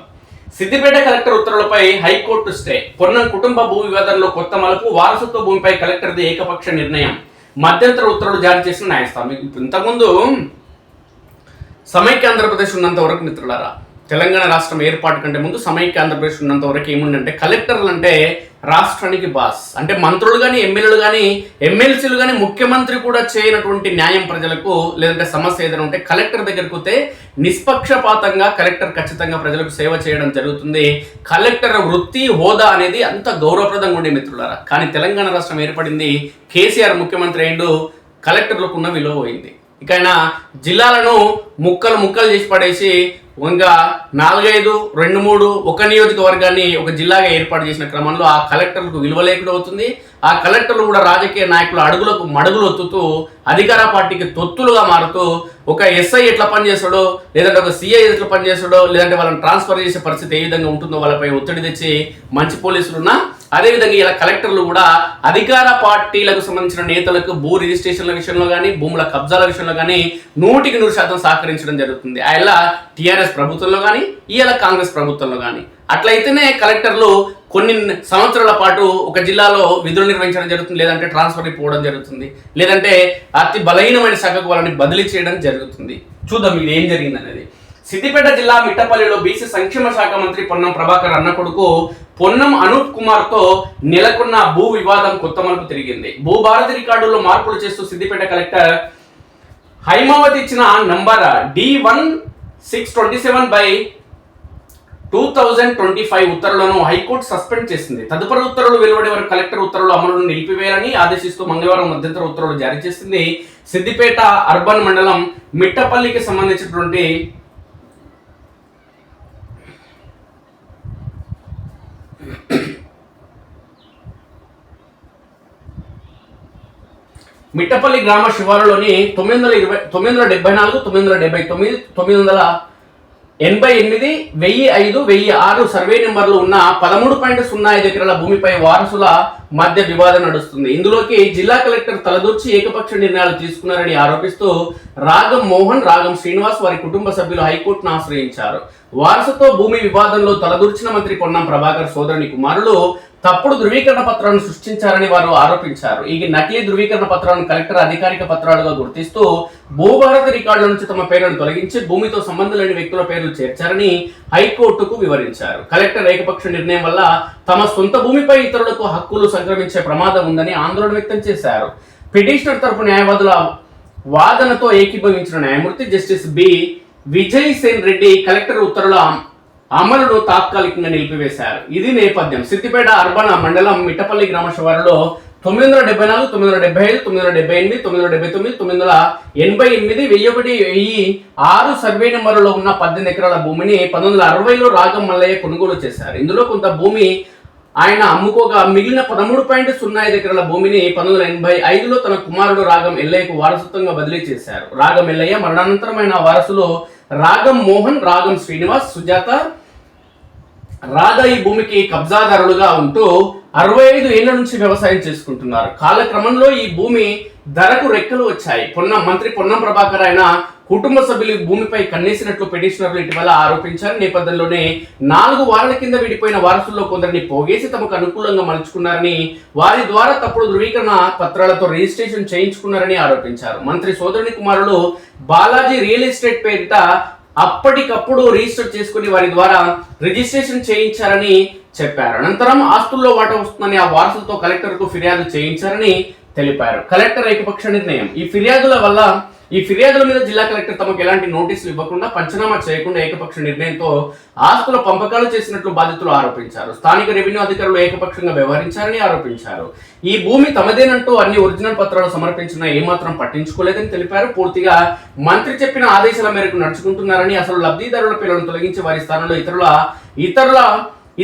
సిద్దిపేట కలెక్టర్ ఉత్తర్వులపై హైకోర్టు స్టే. పొన్నం కుటుంబ భూ వివాదంలో కొత్త మలుపు. వారసత్వ భూమిపై కలెక్టర్ది ఏకపక్ష నిర్ణయం. మధ్యంతర ఉత్తర్వులు జారీ చేసిన న్యాయస్థానం. ఇంతకుముందు సమైక్య ఆంధ్రప్రదేశ్ ఉన్నంత వరకు మిత్రులారా, తెలంగాణ రాష్ట్రం ఏర్పాటు కంటే ముందు సమైక్య ఆంధ్రప్రదేశ్ ఉన్నంత వరకు ఏముందంటే కలెక్టర్లు అంటే రాష్ట్రానికి బాస్. అంటే మంత్రులు కానీ, ఎమ్మెల్యేలు కానీ, ఎమ్మెల్సీలు కానీ, ముఖ్యమంత్రి కూడా చేయనటువంటి న్యాయం ప్రజలకు లేదంటే సమస్య ఏదైనా ఉంటే కలెక్టర్ దగ్గరకు వస్తే నిష్పక్షపాతంగా కలెక్టర్ ఖచ్చితంగా ప్రజలకు సేవ చేయడం జరుగుతుంది. కలెక్టర్ వృత్తి హోదా అనేది అంత గౌరవప్రదంగా ఉండే మిత్రులారా. కానీ తెలంగాణ రాష్ట్రం ఏర్పడింది, కేసీఆర్ ముఖ్యమంత్రి అయిండు, కలెక్టర్లకు ఉన్న విలువ పోయింది. ఇక ఆయన జిల్లాలను ముక్కలు చేసి పడేసి ఇంకా 4, 5, 2, 3 ఒక నియోజకవర్గాన్ని ఒక జిల్లాగా ఏర్పాటు చేసిన క్రమంలో ఆ కలెక్టర్లకు విలువ లేకుండా అవుతుంది. ఆ కలెక్టర్లు కూడా రాజకీయ నాయకుల అడుగులకు మడుగులు ఒత్తుతూ అధికార పార్టీకి తొత్తులుగా మారుతూ ఒక ఎస్ఐ ఎట్లా పనిచేస్తాడో, లేదంటే ఒక సిఐ ఎట్లా పనిచేస్తాడో, లేదంటే వాళ్ళని ట్రాన్స్ఫర్ చేసే పరిస్థితి ఏ విధంగా ఉంటుందో వాళ్ళపై ఒత్తిడి తెచ్చి మంచి పోలీసులున్నా అదేవిధంగా ఇలా కలెక్టర్లు కూడా అధికార పార్టీలకు సంబంధించిన నేతలకు భూ రిజిస్ట్రేషన్ల విషయంలో కానీ, భూముల కబ్జాల విషయంలో కానీ 100% సహకరించడం జరుగుతుంది. ఇలా టీఆర్ఎస్ ప్రభుత్వంలో కానీ, ఇలా కాంగ్రెస్ ప్రభుత్వంలో కానీ. అట్లయితేనే కలెక్టర్లు కొన్ని సంవత్సరాల పాటు ఒక జిల్లాలో విధులు నిర్వహించడం జరుగుతుంది, లేదంటే ట్రాన్స్ఫర్ అయిపోవడం జరుగుతుంది, లేదంటే అతి బలహీనమైన శాఖకు వాళ్ళని బదిలీ చేయడం జరుగుతుంది. చూద్దాం ఇది ఏం జరిగింది అనేది. సిద్దిపేట జిల్లా మిట్టపల్లిలో బీసీ సంక్షేమ శాఖ మంత్రి పొన్నం ప్రభాకర్ అన్న కొడుకు పొన్నం అనూప్ కుమార్ తో నెలకొన్న భూ వివాదం కొత్త మలుపు తిరిగింది. భూభారతి రికార్డుల్లో మార్పులు చేస్తూ సిద్దిపేట కలెక్టర్ హైమావతి ఇచ్చిన నంబర్ D-1/627/2025 ఉత్తర్వులను హైకోర్టు సస్పెండ్ చేసింది. తదుపరి ఉత్తర్వులు వెలువడే వరకు కలెక్టర్ ఉత్తర్వులు అమలును నిలిపివేయాలని ఆదేశిస్తూ మంగళవారం మధ్యంతర ఉత్తర్వులు జారీ చేసింది. సిద్దిపేట అర్బన్ మండలం మిట్టపల్లికి సంబంధించినటువంటి మిట్టపల్లి గ్రామ శివారులోని 974, 974, 979, 988, 1005, 1006 సర్వే నెంబర్లు ఉన్న 13.05 ఎకరాల భూమిపై వారసుల మధ్య వివాదం నడుస్తుంది. ఇందులోకి జిల్లా కలెక్టర్ తలదూర్చి ఏకపక్ష నిర్ణయాలు తీసుకున్నారని ఆరోపిస్తూ రాగం మోహన్, రాగం శ్రీనివాస్ వారి కుటుంబ సభ్యులు హైకోర్టును ఆశ్రయించారు. వారసత్వ భూమి వివాదంలో తలదూర్చిన మంత్రి పొన్నం ప్రభాకర్ సోదరుని కుమారులు తప్పుడు ధృవీకరణ పత్రాలను సృష్టించారని వారు ఆరోపించారు. ఈ నకిలీ ధృవీకరణ పత్రాలను కలెక్టర్ అధికారిక పత్రాలుగా గుర్తిస్తూ భూభారతి రికార్డుల నుంచి తమ పేర్లను తొలగించి భూమితో సంబంధం లేని వ్యక్తుల పేర్లు చేర్చారని హైకోర్టుకు వివరించారు. కలెక్టర్ ఏకపక్ష నిర్ణయం వల్ల తమ సొంత భూమిపై ఇతరులకు హక్కులు సంక్రమించే ప్రమాదం ఉందని ఆందోళన వ్యక్తం చేశారు. పిటిషనర్ తరపు న్యాయవాదుల వాదనతో ఏకీభవించిన న్యాయమూర్తి justice B Vijay Sen Reddy collector ఉత్తర్వుల అమలును తాత్కాలికంగా నిలిపివేశారు. ఇది నేపథ్యం. సిద్దిపేట అర్బన్ మండలం మిట్టపల్లి గ్రామ శివారులో 974, 975, 978, 979, 988, 1001, 1006 సర్వే నెంబర్లో ఉన్న 18 ఎకరాల భూమిని 1960లో రాగం మల్లయ్య కొనుగోలు చేశారు. ఇందులో కొంత భూమి ఆయన అమ్ముకోగా మిగిలిన 13.05 ఎకరాల భూమిని 1985లో తన కుమారుడు రాగం ఎల్లయ్యకు వారసత్వంగా బదిలీ చేశారు. రాగం ఎల్లయ్య మరణానంతరం ఆయన వారసులు రాగం మోహన్, రాగం శ్రీనివాస్, సుజాత రాధా ఈ భూమికి కబ్జాదారులుగా ఉంటూ 65 ఏళ్ల నుంచి వ్యవసాయం చేసుకుంటున్నారు. కాలక్రమంలో ఈ భూమి ధరకు రెక్కలు వచ్చాయి. మంత్రి పొన్నం ప్రభాకర్ ఆయన కుటుంబ సభ్యులు భూమిపై కన్నేసినట్లు పిటిషనర్లు ఇటీవల ఆరోపించారు. నేపథ్యంలోనే 4 వారాల కింద విడిపోయిన వారసుల్లో కొందరిని పోగేసి తమకు అనుకూలంగా మలుచుకున్నారని, వారి ద్వారా తప్పుడు ధృవీకరణ పత్రాలతో రిజిస్ట్రేషన్ చేయించుకున్నారని ఆరోపించారు. మంత్రి సోదరుని కుమారులు బాలాజీ రియల్ ఎస్టేట్ పేరిట అప్పటికప్పుడు రిజిస్టర్ చేసుకుని వారి ద్వారా రిజిస్ట్రేషన్ చేయించారని చెప్పారు. అనంతరం ఆస్తుల్లో వాటా వస్తుందని ఆ వారసులతో కలెక్టర్కు ఫిర్యాదు చేయించారని తెలిపారు. కలెక్టర్ ఏకపక్ష నిర్ణయం. ఈ ఫిర్యాదుల మీద జిల్లా కలెక్టర్ తమకు ఎలాంటి నోటీసులు ఇవ్వకుండా, పంచనామా చేయకుండా ఏకపక్ష నిర్ణయంతో ఆస్తుల పంపకాలు చేసినట్లు బాధితులు ఆరోపించారు. స్థానిక రెవెన్యూ అధికారులు ఏకపక్షంగా వ్యవహరించారని ఆరోపించారు. ఈ భూమి తమదేనంటూ అన్ని ఒరిజినల్ పత్రాలు సమర్పించినా ఏమాత్రం పట్టించుకోలేదని తెలిపారు. పూర్తిగా మంత్రి చెప్పిన ఆదేశాల మేరకు నడుచుకుంటున్నారని, అసలు లబ్ధిదారుల పేర్లను తొలగించి వారి స్థానంలో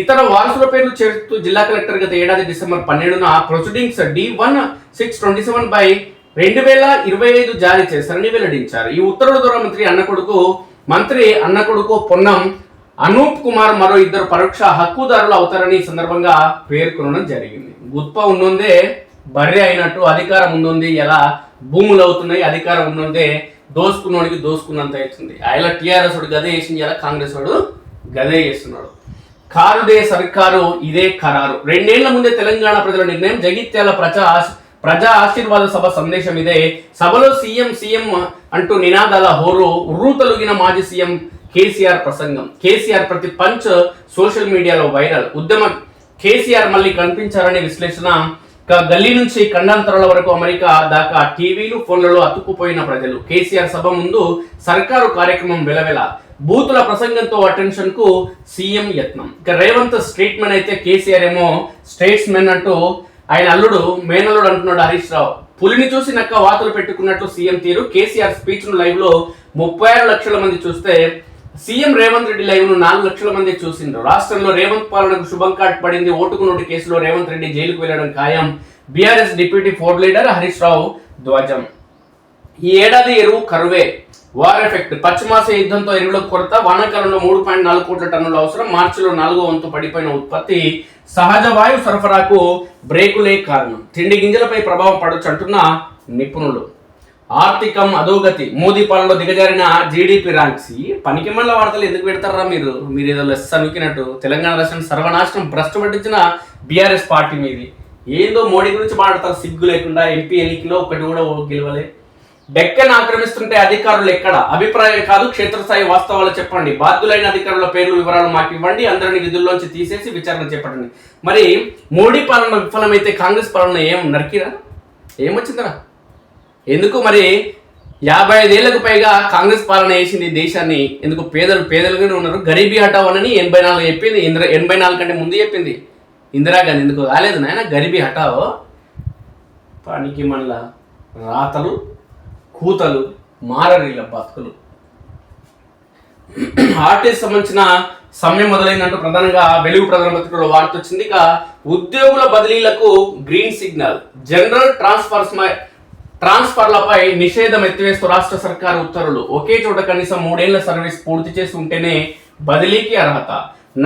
ఇతర వారసుల పేర్లు చేరుతూ జిల్లా కలెక్టర్ గత ఏడాది డిసెంబర్ 12న ప్రొసీడింగ్స్ D-1/6/2025 జారీ చేశారని వెల్లడించారు. ఈ ఉత్తర్వుల ద్వారా మంత్రి అన్న కొడుకు పొన్నం అనూప్ కుమార్ మరో 2 పరోక్ష హక్కుదారులు అవుతారని ఈ సందర్భంగా పేర్కొనడం జరిగింది. గుత్ప ఉన్నోందే బర్రె అయినట్టు అధికారం ఉన్నోంది ఎలా భూములు అవుతున్నాయి, అధికారం ఉన్నోందే దోసుకున్నోడికి దోసుకున్నంత అవుతుంది. ఆయన టీఆర్ఎస్ వాడు గదే చేసింది, ఎలా కాంగ్రెస్ వాడు గదే చేస్తున్నాడు. కారుదే సర్కారు ఇదే ఖరారు. 2 ఏళ్ల ముందే తెలంగాణ ప్రజల నిర్ణయం. జగిత్యాల ప్రజా ఆశీర్వాద సభ సందేశం ఇదే. సభలో సీఎం అంటూ నినాదాల హోరు. ఉర్రూతలుగిన మాజీ సీఎం కేసీఆర్ ప్రసంగం. కేసీఆర్ ప్రతి పంచ్ సోషల్ మీడియాలో వైరల్. ఉద్యమ కేసీఆర్ మళ్ళీ కనిపించారనే విశ్లేషణ. గల్లీ నుంచి ఖండాంతరాల వరకు అమెరికా దాకా టీవీలు, ఫోన్లలో అతుక్కుపోయిన ప్రజలు. కేసీఆర్ సభ ముందు సర్కారు కార్యక్రమం వెలవెల. బూతుల ప్రసంగంతో అటెన్షన్ కు సీఎం యత్నం. ఇక రేవంత్ స్టేట్మెంట్ అయితే కేసీఆర్ ఏమో స్టేట్స్ మెన్ అంటూ ఆయన మేనల్లుడు అంటున్నాడు హరీష్ రావు. పులిని చూసి నక్క వాతులు పెట్టుకున్నట్లు సీఎం తీరు. కేసీఆర్ స్పీచ్ ను లైవ్ లో 36 లక్షల మంది చూస్తే సీఎం రేవంత్ రెడ్డి లైవ్ ను 4 లక్షల మంది చూసిండ్రు. రాష్ట్రంలో రేవంత్ పాలనకు శుభం కార్డ్ పడింది. ఓటుకు నోటు కేసులో రేవంత్ రెడ్డి జైలుకు వెళ్లడం ఖాయం. BRS deputy fourth leader Harish Rao ధ్వజం. ఈ ఏడాది ఎరువు కరువే. War effect. పశ్చిమాస యుద్ధంతో ఎరువుల కొరత. వానాకాలంలో 3.4 కోట్ల టన్నుల అవసరం. మార్చిలో 4వ వంతు పడిపోయిన ఉత్పత్తి. సహజ వాయు సరఫరాకు బ్రేకులే కారణం. తిండి గింజలపై ప్రభావం పడొచ్చు అంటున్న నిపుణులు. ఆర్థికం అధోగతి. మోదీ పాలనలో దిగజారిన జీడిపి ర్యాంక్స్. పనికి మళ్ళీ వార్తలు ఎందుకు పెడతారా మీరు ఏదో లెస్ అనుకున్నట్టు. తెలంగాణ రాష్ట్రం సర్వనాశనం భ్రష్టు పట్టించిన బీఆర్ఎస్ పార్టీ మీది. ఏదో మోడీ గురించి మాట్లాడతారు సిగ్గు లేకుండా. ఎంపీ ఎన్నికలో ఒకటి కూడా గెలవలే. డెక్కన్ ఆక్రమిస్తుంటే అధికారులు ఎక్కడ? అభిప్రాయం కాదు, క్షేత్రస్థాయి వాస్తవాలు చెప్పండి. బాధ్యులైన అధికారుల పేర్లు, వివరాలు మాకు ఇవ్వండి. అందరిని విధుల్లోంచి తీసేసి విచారణ చేపట్టండి. మరి మోడీ పాలన విఫలమైతే కాంగ్రెస్ పాలన ఏం నరికిరా? ఏమొచ్చిందిరా? ఎందుకు మరి 55 ఏళ్లకు పైగా కాంగ్రెస్ పాలన వేసింది దేశాన్ని. ఎందుకు పేదలుగానే ఉన్నారు. గరీబీ హటావ్ అని 84 చెప్పింది. 84 కంటే ముందు చెప్పింది ఇందిరాగాంధీ. ఎందుకు రాలేదు నాయన గరీబీ హటావ్? పనికి మళ్ళా రాతలు కూతలు మారరీల బతుకులు. ఆర్టీసీ సంబంధించిన సమయం మొదలైందంటూ ప్రధానంగా వెలుగు ప్రధాన పత్రికలో వార్త వచ్చింది. ఇక ఉద్యోగుల బదిలీలకు గ్రీన్ సిగ్నల్. జనరల్ ట్రాన్స్ఫర్లపై నిషేధం ఎత్తివేస్తూ రాష్ట్ర సర్కారు ఉత్తర్వులు. ఒకే చోట కనీసం 3 ఏళ్ల సర్వీస్ పూర్తి చేసి ఉంటేనే బదిలీకి అర్హత.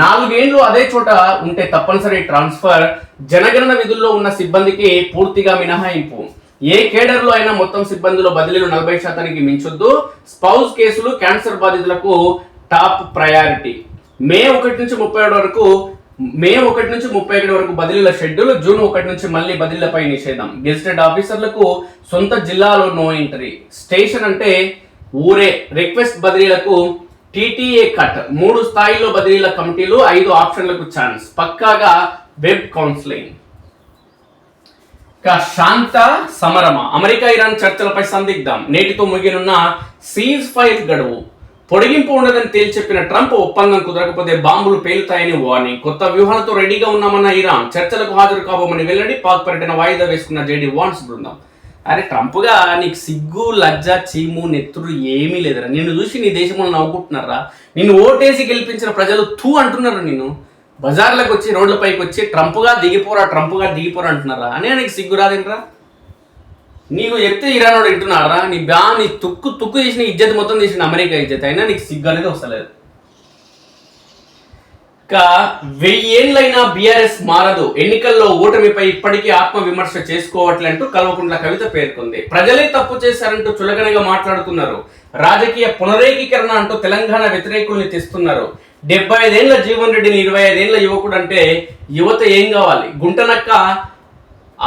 4 ఏళ్లు అదే చోట ఉంటే తప్పనిసరి ట్రాన్స్ఫర్. జనగణన విధుల్లో ఉన్న సిబ్బందికి పూర్తిగా మినహాయింపు. ఏ కేడర్లో అయినా మొత్తం సిబ్బందిలో బదిలీలు 40% మించొద్దు. స్పౌస్ కేసులు, క్యాన్సర్ బాధితులకు టాప్ ప్రయారిటీ. మే 1 నుంచి 31 వరకు బదిలీల షెడ్యూల్. జూన్ 1 నుంచి మళ్ళీ బదిలీలపై నిషేధం. గెజిటెడ్ ఆఫీసర్లకు సొంత జిల్లాలో నో ఎంట్రీ. స్టేషన్ అంటే ఊరే. Request బదిలీలకు TTA cut. 3 స్థాయిల్లో బదిలీల కమిటీలు, 5 ఆప్షన్లకు ఛాన్స్. పక్కాగా వెబ్ కౌన్సిలింగ్. శాంత సమరమ. అమెరికా ఇరాన్ చర్చలపై సందిగ్ధం. నేటితో ముగినున్న సీజ్ ఫైర్ గడువు పొడిగింపు ఉండదని తేల్చెప్పిన ట్రంప్, ఒప్పందం కుదరకపోతే బాంబులు పేలుతాయని వార్నింగ్. కొత్త వ్యూహాలతో రెడీగా ఉన్నామన్న ఇరాన్. చర్చలకు హాజరు కాబోమని వెల్లడి. పాక్ పర్యటన వాయిదా వేసుకున్న జేడీ వాన్స్ బృందం. అరే ట్రంప్గా నీకు సిగ్గు, లజ్జ, చీము, నెత్తురు ఏమీ లేదురా. నిన్ను చూసి నీ దేశంలో నవ్వుకుంటున్నారా? నిన్ను ఓటేసి గెలిపించిన ప్రజలు తూ అంటున్నారు. బజార్లకు వచ్చి రోడ్లపైకి వచ్చి ట్రంప్గా దిగిపోరా అంటున్నారా అని నీకు సిగ్గురాదేంట్రా? నీకు చెప్తే ఇరానోడు వింటున్నారా? నీ తుక్కు చేసిన ఇజ్జత్ మొత్తం చేసిన అమెరికా ఇజ్జత్ అయినా నీకు సిగ్గు అనేది వస్తలేదు. ఇక 1000 ఏళ్ళైనా బీఆర్ఎస్ మారదు, ఎన్నికల్లో ఓటమిపై ఇప్పటికీ ఆత్మవిమర్శ చేసుకోవట్లంటూ కల్వకుంట్ల కవిత పేర్కొంది. ప్రజలే తప్పు చేశారంటూ చులకనగా మాట్లాడుతున్నారు. రాజకీయ పునరేకీకరణ అంటూ తెలంగాణ వ్యతిరేకుల్ని తెస్తున్నారు. 75 ఏళ్ల జీవన్ రెడ్డిని 25 ఏళ్ల యువకుడు అంటే యువత ఏం కావాలి? గుంటనక్క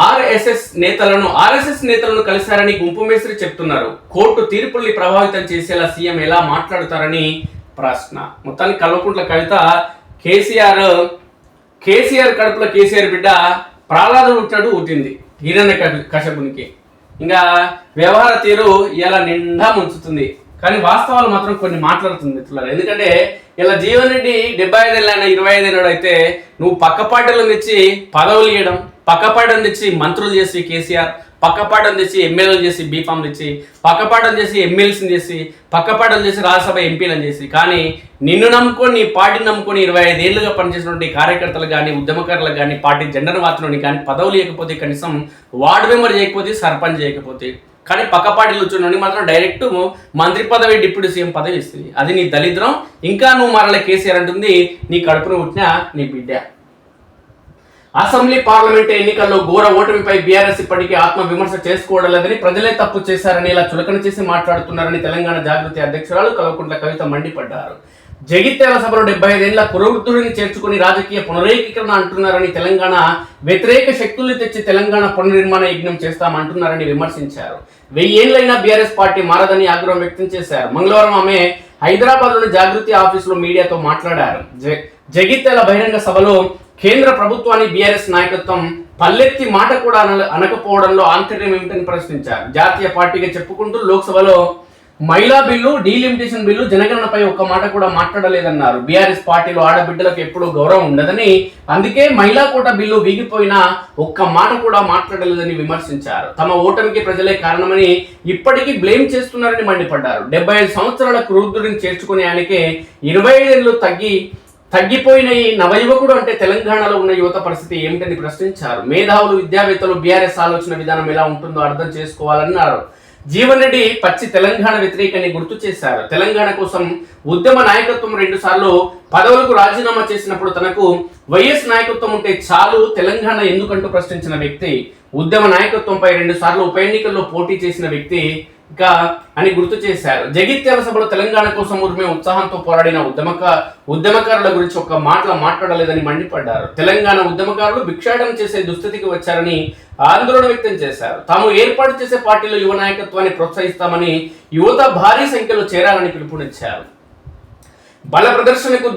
ఆర్ఎస్ఎస్ నేతలను కలిశారని గుంపు మేస్త్రి చెప్తున్నారు. కోర్టు తీర్పుల్ని ప్రభావితం చేసేలా సీఎం ఎలా మాట్లాడుతారని ప్రశ్న. మొత్తానికి కల్వకుంట్ల కవిత కేసీఆర్ కడుపులో కేసీఆర్ బిడ్డ ప్రహ్లాదు పుట్టినట్టు పుట్టింది హిరణ్య కశపునికి. ఇంకా వ్యవహార తీరు ఇలా నిండా ముంచుతుంది, కానీ వాస్తవాలు మాత్రం కొన్ని మాట్లాడుతుంది మిత్రులారా. ఎందుకంటే ఇలా జీవన్ రెడ్డి 75 ఏళ్ళైనా 25 ఏళ్ళ అయితే నువ్వు పక్క పార్టీలను తెచ్చి పదవులు ఇవ్వడం, పక్క పార్టీలను తెచ్చి మంత్రులు చేసి కేసీఆర్, పక్క పార్టీలను తెచ్చి ఎమ్మెల్యేలు చేసి బీఫామ్లు ఇచ్చి, పక్క పార్టీలను చేసి ఎమ్మెల్సీని చేసి, పక్క పార్టీలు చేసి రాజ్యసభ ఎంపీలను చేసి, కానీ నిన్ను నమ్ముకొని నీ పార్టీని నమ్ముకొని 25 ఏళ్ళుగా పనిచేసినటువంటి కార్యకర్తలు కానీ ఉద్యమకారులకు కానీ పార్టీ జెండర్ మాత్రం కానీ పదవులు ఇవ్వకపోతే, కనీసం వార్డు మెంబర్ చేయకపోతే, సర్పంచ్ చేయకపోతే, కానీ పక్క పార్టీలు వచ్చి మాత్రం డైరెక్ట్ మంత్రి పదవి డిప్యూటీ సీఎం పదవి ఇస్తుంది. అది నీ దళిద్రం. ఇంకా నువ్వు మరల కేసీఆర్ అంటుంది నీ కడుపును పుట్టిన నీ బిడ్డ. అసెంబ్లీ పార్లమెంట్ ఎన్నికల్లో ఘోర ఓటమిపై బీఆర్ఎస్ ఇప్పటికీ ఆత్మవిమర్శ చేసుకోవడం లేదని, ప్రజలే తప్పు చేశారని ఇలా చులకన చేసి మాట్లాడుతున్నారని తెలంగాణ జాగృతి అధ్యక్షురాలు కల్వకుంట్ల కవిత మండిపడ్డారు. జగిత్యాల సభలో 75 ఏళ్ల కురవృద్ధుడిని చేర్చుకుని రాజకీయ పునరేకీకరణ అంటున్నారని, తెలంగాణ వ్యతిరేక శక్తుల్ని తెచ్చి తెలంగాణ పునర్నిర్మాణ యజ్ఞం చేస్తామంటున్నారని విమర్శించారు. 1000 ఏళ్లైనా బీఆర్ఎస్ పార్టీ మారదని ఆగ్రహం వ్యక్తం చేశారు. మంగళవారం ఆమె హైదరాబాద్లోని జాగృతి ఆఫీసులో మీడియాతో మాట్లాడారు. జగిత్యాల బహిరంగ సభలో కేంద్ర ప్రభుత్వాన్ని బీఆర్ఎస్ నాయకత్వం పల్లెత్తి మాట కూడా అనకపోవడంలో ఆంతర్యం ఏమిటని ప్రశ్నించారు. జాతీయ పార్టీగా చెప్పుకుంటూ లోక్సభలో మహిళా బిల్లు, డీలిమిటేషన్ బిల్లు, జనగణనపై ఒక్క మాట కూడా మాట్లాడలేదన్నారు. బీఆర్ఎస్ పార్టీలో ఆడబిడ్డలకు ఎప్పుడూ గౌరవం ఉండదని, అందుకే మహిళా కోట బిల్లు వీగిపోయినా ఒక్క మాట కూడా మాట్లాడలేదని విమర్శించారు. తమ ఓటమికి ప్రజలే కారణమని ఇప్పటికీ బ్లేమ్ చేస్తున్నారని మండిపడ్డారు. 75 సంవత్సరాల వృద్ధుడిని చేర్చుకునే ఆయనకే 25 ఏళ్ళు తగ్గిపోయిన ఈ నవయువకుడు అంటే తెలంగాణలో ఉన్న యువత పరిస్థితి ఏమిటని ప్రశ్నించారు. మేధావులు, విద్యావేత్తలు బీఆర్ఎస్ ఆలోచన విధానం ఎలా ఉంటుందో అర్థం చేసుకోవాలన్నారు. జీవన్ రెడ్డి పచ్చి తెలంగాణ వ్యతిరేకాన్ని గుర్తు చేశారు. తెలంగాణ కోసం ఉద్యమ నాయకత్వం 2 సార్లు పదవులకు రాజీనామా చేసినప్పుడు తనకు వైఎస్ నాయకత్వం ఉంటే చాలు తెలంగాణ ఎందుకంటూ ప్రశ్నించిన వ్యక్తి, ఉద్యమ నాయకత్వంపై 2 సార్లు ఉప ఎన్నికల్లో పోటీ చేసిన వ్యక్తి అని గుర్తు చేశారు. జగిత్యాల సభలో తెలంగాణ కోసం ఉరిమే ఉత్సాహంతో పోరాడిన ఉద్యమకారుల గురించి ఒక్క మాట్లాడలేదని మండిపడ్డారు. తెలంగాణ ఉద్యమకారులు భిక్షాటన చేసే దుస్థితికి వచ్చారని ఆందోళన వ్యక్తం చేశారు. తాము ఏర్పాటు చేసే పార్టీలో యువ నాయకత్వాన్ని ప్రోత్సహిస్తామని, యువత భారీ సంఖ్యలో చేరాలని పిలుపునిచ్చారు. బల ప్రదర్శనకు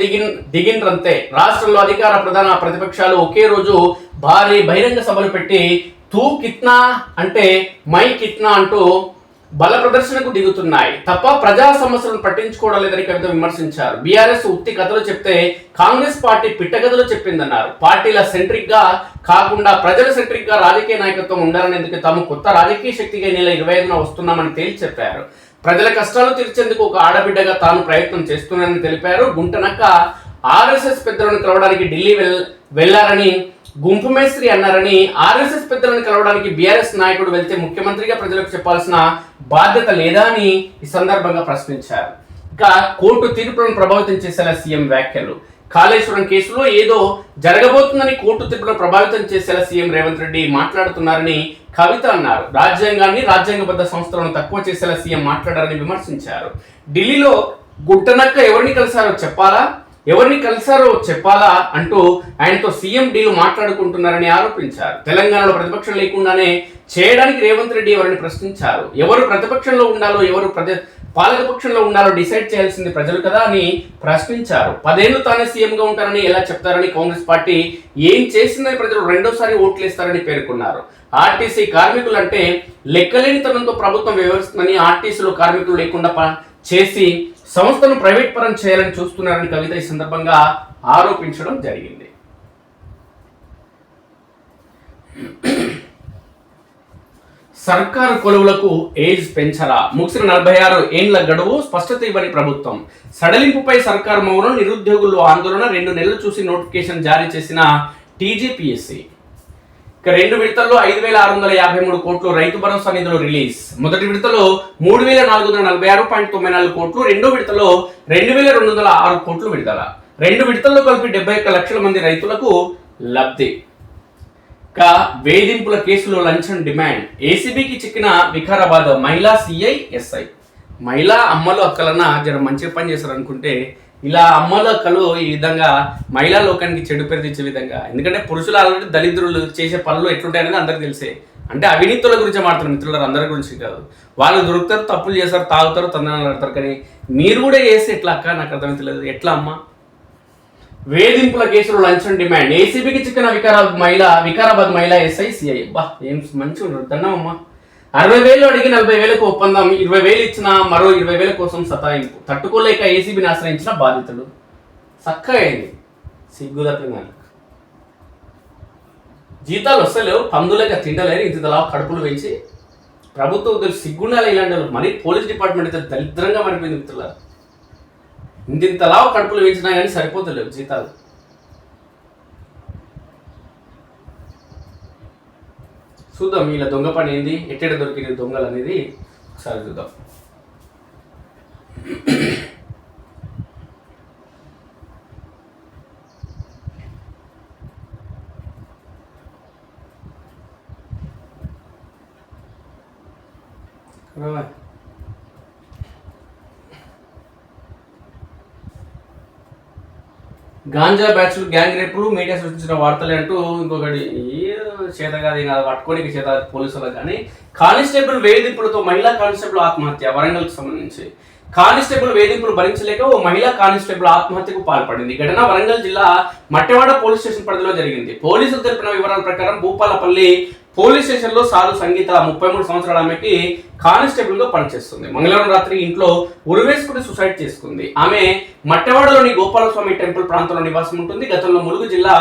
దిగిన్రంతే రాష్ట్రంలో అధికార ప్రధాన ప్రతిపక్షాలు ఒకే రోజు భారీ బహిరంగ సభలు పెట్టి తూ కిత్నా అంటే మై కిత్నా అంటూ బల ప్రదర్శనకు దిగుతున్నాయి తప్ప ప్రజా సమస్యలను పట్టించుకోవడం లేదని కవిత విమర్శించారు. బీఆర్ఎస్ ఉత్తి కథలు చెప్తే కాంగ్రెస్ పార్టీ పిట్టకథలు చెప్పిందన్నారు. పార్టీల సెంట్రిక్ గా కాకుండా ప్రజల సెంట్రిక్ గా రాజకీయ నాయకత్వం ఉండాలనేందుకు తాము కొత్త రాజకీయ శక్తిగా నెల 25న వస్తున్నామని తేల్చి చెప్పారు. ప్రజల కష్టాలు తీర్చేందుకు ఒక ఆడబిడ్డగా తాను ప్రయత్నం చేస్తున్నానని తెలిపారు. గుంటనక్క ఆర్ఎస్ఎస్ పెద్దలను కలవడానికి ఢిల్లీ వెళ్లారని గుంపు మేస్త్రి అన్నారని, ఆర్ఎస్ఎస్ పెద్దలను కలవడానికి బీఆర్ఎస్ నాయకుడు వెళ్తే ముఖ్యమంత్రిగా ప్రజలకు చెప్పాల్సిన బాధ్యత లేదా అని ఈ సందర్భంగా ప్రశ్నించారు. ఇక కోర్టు తీర్పులను ప్రభావితం చేసేలా సీఎం వ్యాఖ్యలు. కాళేశ్వరం కేసులో ఏదో జరగబోతుందని కోర్టు తీర్పులను ప్రభావితం చేసేలా సీఎం రేవంత్ రెడ్డి మాట్లాడుతున్నారని కవిత అన్నారు. రాజ్యాంగాన్ని, రాజ్యాంగబద్ధ సంస్థలను తక్కువ చేసేలా సీఎం మాట్లాడారని విమర్శించారు. ఢిల్లీలో గుంటనక్క ఎవరిని కలిశారో చెప్పాలా అంటూ ఆయనతో సీఎం డీలు మాట్లాడుకుంటున్నారని ఆరోపించారు. తెలంగాణలో ప్రతిపక్షం లేకుండానే చేయడానికి రేవంత్ రెడ్డి ఎవరిని ప్రశ్నించారు. ఎవరు ప్రతిపక్షంలో ఉండాలో, ఎవరు పాలకపక్షంలో ఉండాలో డిసైడ్ చేయాల్సింది ప్రజలు కదా అని ప్రశ్నించారు. 10 ఏళ్లు తానే సీఎంగా ఉంటారని ఎలా చెప్తారని, కాంగ్రెస్ పార్టీ ఏం చేసిందని ప్రజలు రెండోసారి ఓట్లేస్తారని పేర్కొన్నారు. ఆర్టీసీ కార్మికులంటే లెక్కలేనితనంతో ప్రభుత్వం వ్యవహరిస్తుందని, ఆర్టీసీలో కార్మికులు లేకుండా చేసి సంస్థను ప్రైవేట్ పరం చేయాలని చూస్తున్నారని కవిత ఈ సందర్భంగా ఆరోపించడం జరిగింది. సర్కారు కొలువులకు ఏజ్ పెంచరా, ముగిసిన 46 ఏండ్ల గడువు, స్పష్టత ఇవ్వని ప్రభుత్వం. సడలింపుపై సర్కారు మౌనం, నిరుద్యోగులు ఆందోళన, 2 నెలలు చూసి నోటిఫికేషన్ జారీ చేసిన టీజీపీఎస్సీ. ఇక 2 విడతల్లో 5,653 కోట్లు రైతు భరోసా నిధులు రిలీజ్. మొదటి విడతలో 3,446.94 కోట్లు, రెండో విడతలో 2,206 కోట్లు విడుదల. 2 విడతల్లో కలిపి 71 లక్షల మంది రైతులకు లబ్ధి. వేధింపుల కేసులో లంచం డిమాండ్, ఏసీబీకి చిక్కిన వికారాబాద్ మహిళా సిఐ ఎస్ఐ. మహిళా అమ్మలు అక్కలన్నా జర మంచిగా పని చేస్తారు అనుకుంటే ఇలా అమ్మలు అక్కలు ఈ విధంగా మహిళా లోకానికి చెడు పేరు తెచ్చే విధంగా, ఎందుకంటే పురుషులు ఆల్రెడీ దళిద్రులు చేసే పనులు ఎట్లుంటాయనేది అందరికి తెలిసే. అంటే అవినీతుల గురించి మాట్లాడుతున్నారు మిత్రులు, అందరి గురించి కాదు. వాళ్ళు దొరుకుతారు, తప్పులు చేస్తారు, తాగుతారు, తందనాలు ఆడతారు. కానీ మీరు కూడా చేస్తే ఎట్లా అక్క, నాకు అర్థమవుతలేదు. ఎట్లా అమ్మ? వేధింపుల కేసులో లంచం డిమాండ్, ఏసీబీకి చిక్కిన వికారాబాద్ మహిళా ఎస్ఐ సిఐ. బా ఏం మంచిగా ఉన్నారు, దండమమ్మా. 60,000 అడిగి 40,000కు ఒప్పందం, 20,000 ఇచ్చిన మరో 20,000 కోసం సతాయింపు. తట్టుకోలేక ఏసీబీని ఆశ్రయించిన బాధితుడు. చక్కగా అయింది సిగ్గుదత్తంగా. జీతాలు వస్తలేవు, పందులేక తింటలేరు, ఇంతలా కడుపులు పెంచి ప్రభుత్వ ఉద్యోగులు సిగ్గుండాలి. ఇలాంటి మరీ పోలీస్ డిపార్ట్మెంట్ అయితే దరిద్రంగా మారిపోయింది మిత్రులారు. ఇంతలా కడుపులు పెంచినా కానీ సరిపోతలేవు జీతాలు. చూద్దాం ఇలా దొంగ పని ఏంది, ఎట్టెడ దొరికిన దొంగలు అనేది ఒకసారి చూద్దాం. గాంజా బ్యాచ్లు, గ్యాంగ్ రేపులు, మీడియా సృష్టించిన వార్తలే అంటూ ఇంకొకటి చేత కాదు పట్టుకోనికి చేత పోలీసులకు. కానీ కానిస్టేబుల్ వేధింపులతో మహిళా కానిస్టేబుల్ ఆత్మహత్య. వరంగల్కి సంబంధించి కానిస్టేబుల్ వేధింపులు భరించలేక ఓ మహిళా కానిస్టేబుల్ ఆత్మహత్యకు పాల్పడింది. ఘటన వరంగల్ జిల్లా మట్టెవాడ పోలీస్ స్టేషన్ పరిధిలో జరిగింది. పోలీసులు తెలిపిన వివరాల ప్రకారం భూపాలపల్లి పోలీస్ స్టేషన్ లో సాధు సంగీత 33 సంవత్సరాల ఆమెకి కానిస్టేబుల్ గా పనిచేస్తుంది. మంగళవారం రాత్రి ఇంట్లో ఉరివేసుకుని సూసైడ్ చేసుకుంది. ఆమె మట్టెవాడలోని గోపాలస్వామి టెంపుల్ ప్రాంతంలో నివాసం ఉంటుంది. గతంలో ములుగు జిల్లా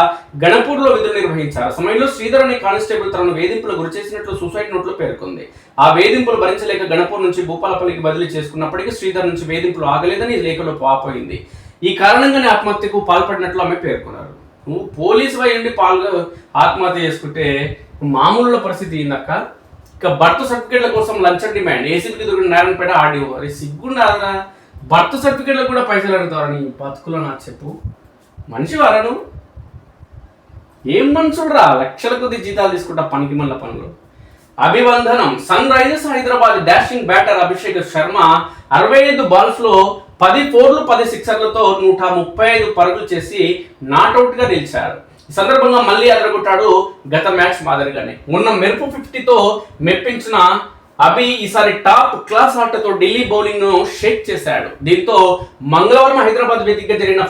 గణపూర్లో విధులు నిర్వహించారు. సమయంలో శ్రీధర్ అనే కానిస్టేబుల్ తనను వేధింపులు గురి చేసినట్లు సూసైడ్ నోట్లో పేర్కొంది. ఆ వేధింపులు భరించలేక గణపూర్ నుంచి భూపాలపల్లికి బదిలీ చేసుకున్నప్పటికీ శ్రీధర్ నుంచి వేధింపులు ఆగలేదని లేఖలో పాపోయింది. ఈ కారణంగానే ఆత్మహత్యకు పాల్పడినట్లు ఆమె పేర్కొన్నారు. నువ్వు పోలీసు వై ఉండి ఆత్మహత్య చేసుకుంటే మామూలు పరిస్థితి ఏందక్క. ఇక బర్త్ సర్టిఫికేట్ల కోసం లంచం డిమాండ్, ఏసీబీకి దొరికిన నారాయణపేట ఆర్డీఓ. అరే సిగ్గుండాలరా, బర్త్ సర్టిఫికేట్లకు కూడా పైసలు అడుగుతారని బతుకులో నాకు చెప్పు. మనిషి వారను ఏం మనుషుడురా, లక్షల కొద్ది జీతాలు తీసుకుంటా పనికి మళ్ళీ పనులు. అభివందనం, Sunrisers Hyderabad dashing batter Abhishek Sharma 65 balls లో 10 4లు 10 సిక్సర్లతో 135 పరుగులు చేసి నాట్అవుట్ గా నిలిచారు. ఈ సందర్భంగా మళ్ళీ అదరగొట్టాడు గత మ్యాచ్ మాదిరిగానే. మొన్న మెరుపు 50తో మెప్పించిన అభి ఈసారి టాప్ క్లాస్ ఆటతో ఢిల్లీ బౌలింగ్ ను షేక్ చేశాడు. దీంతో మంగళవారం హైదరాబాద్ వేదికగా జరిగిన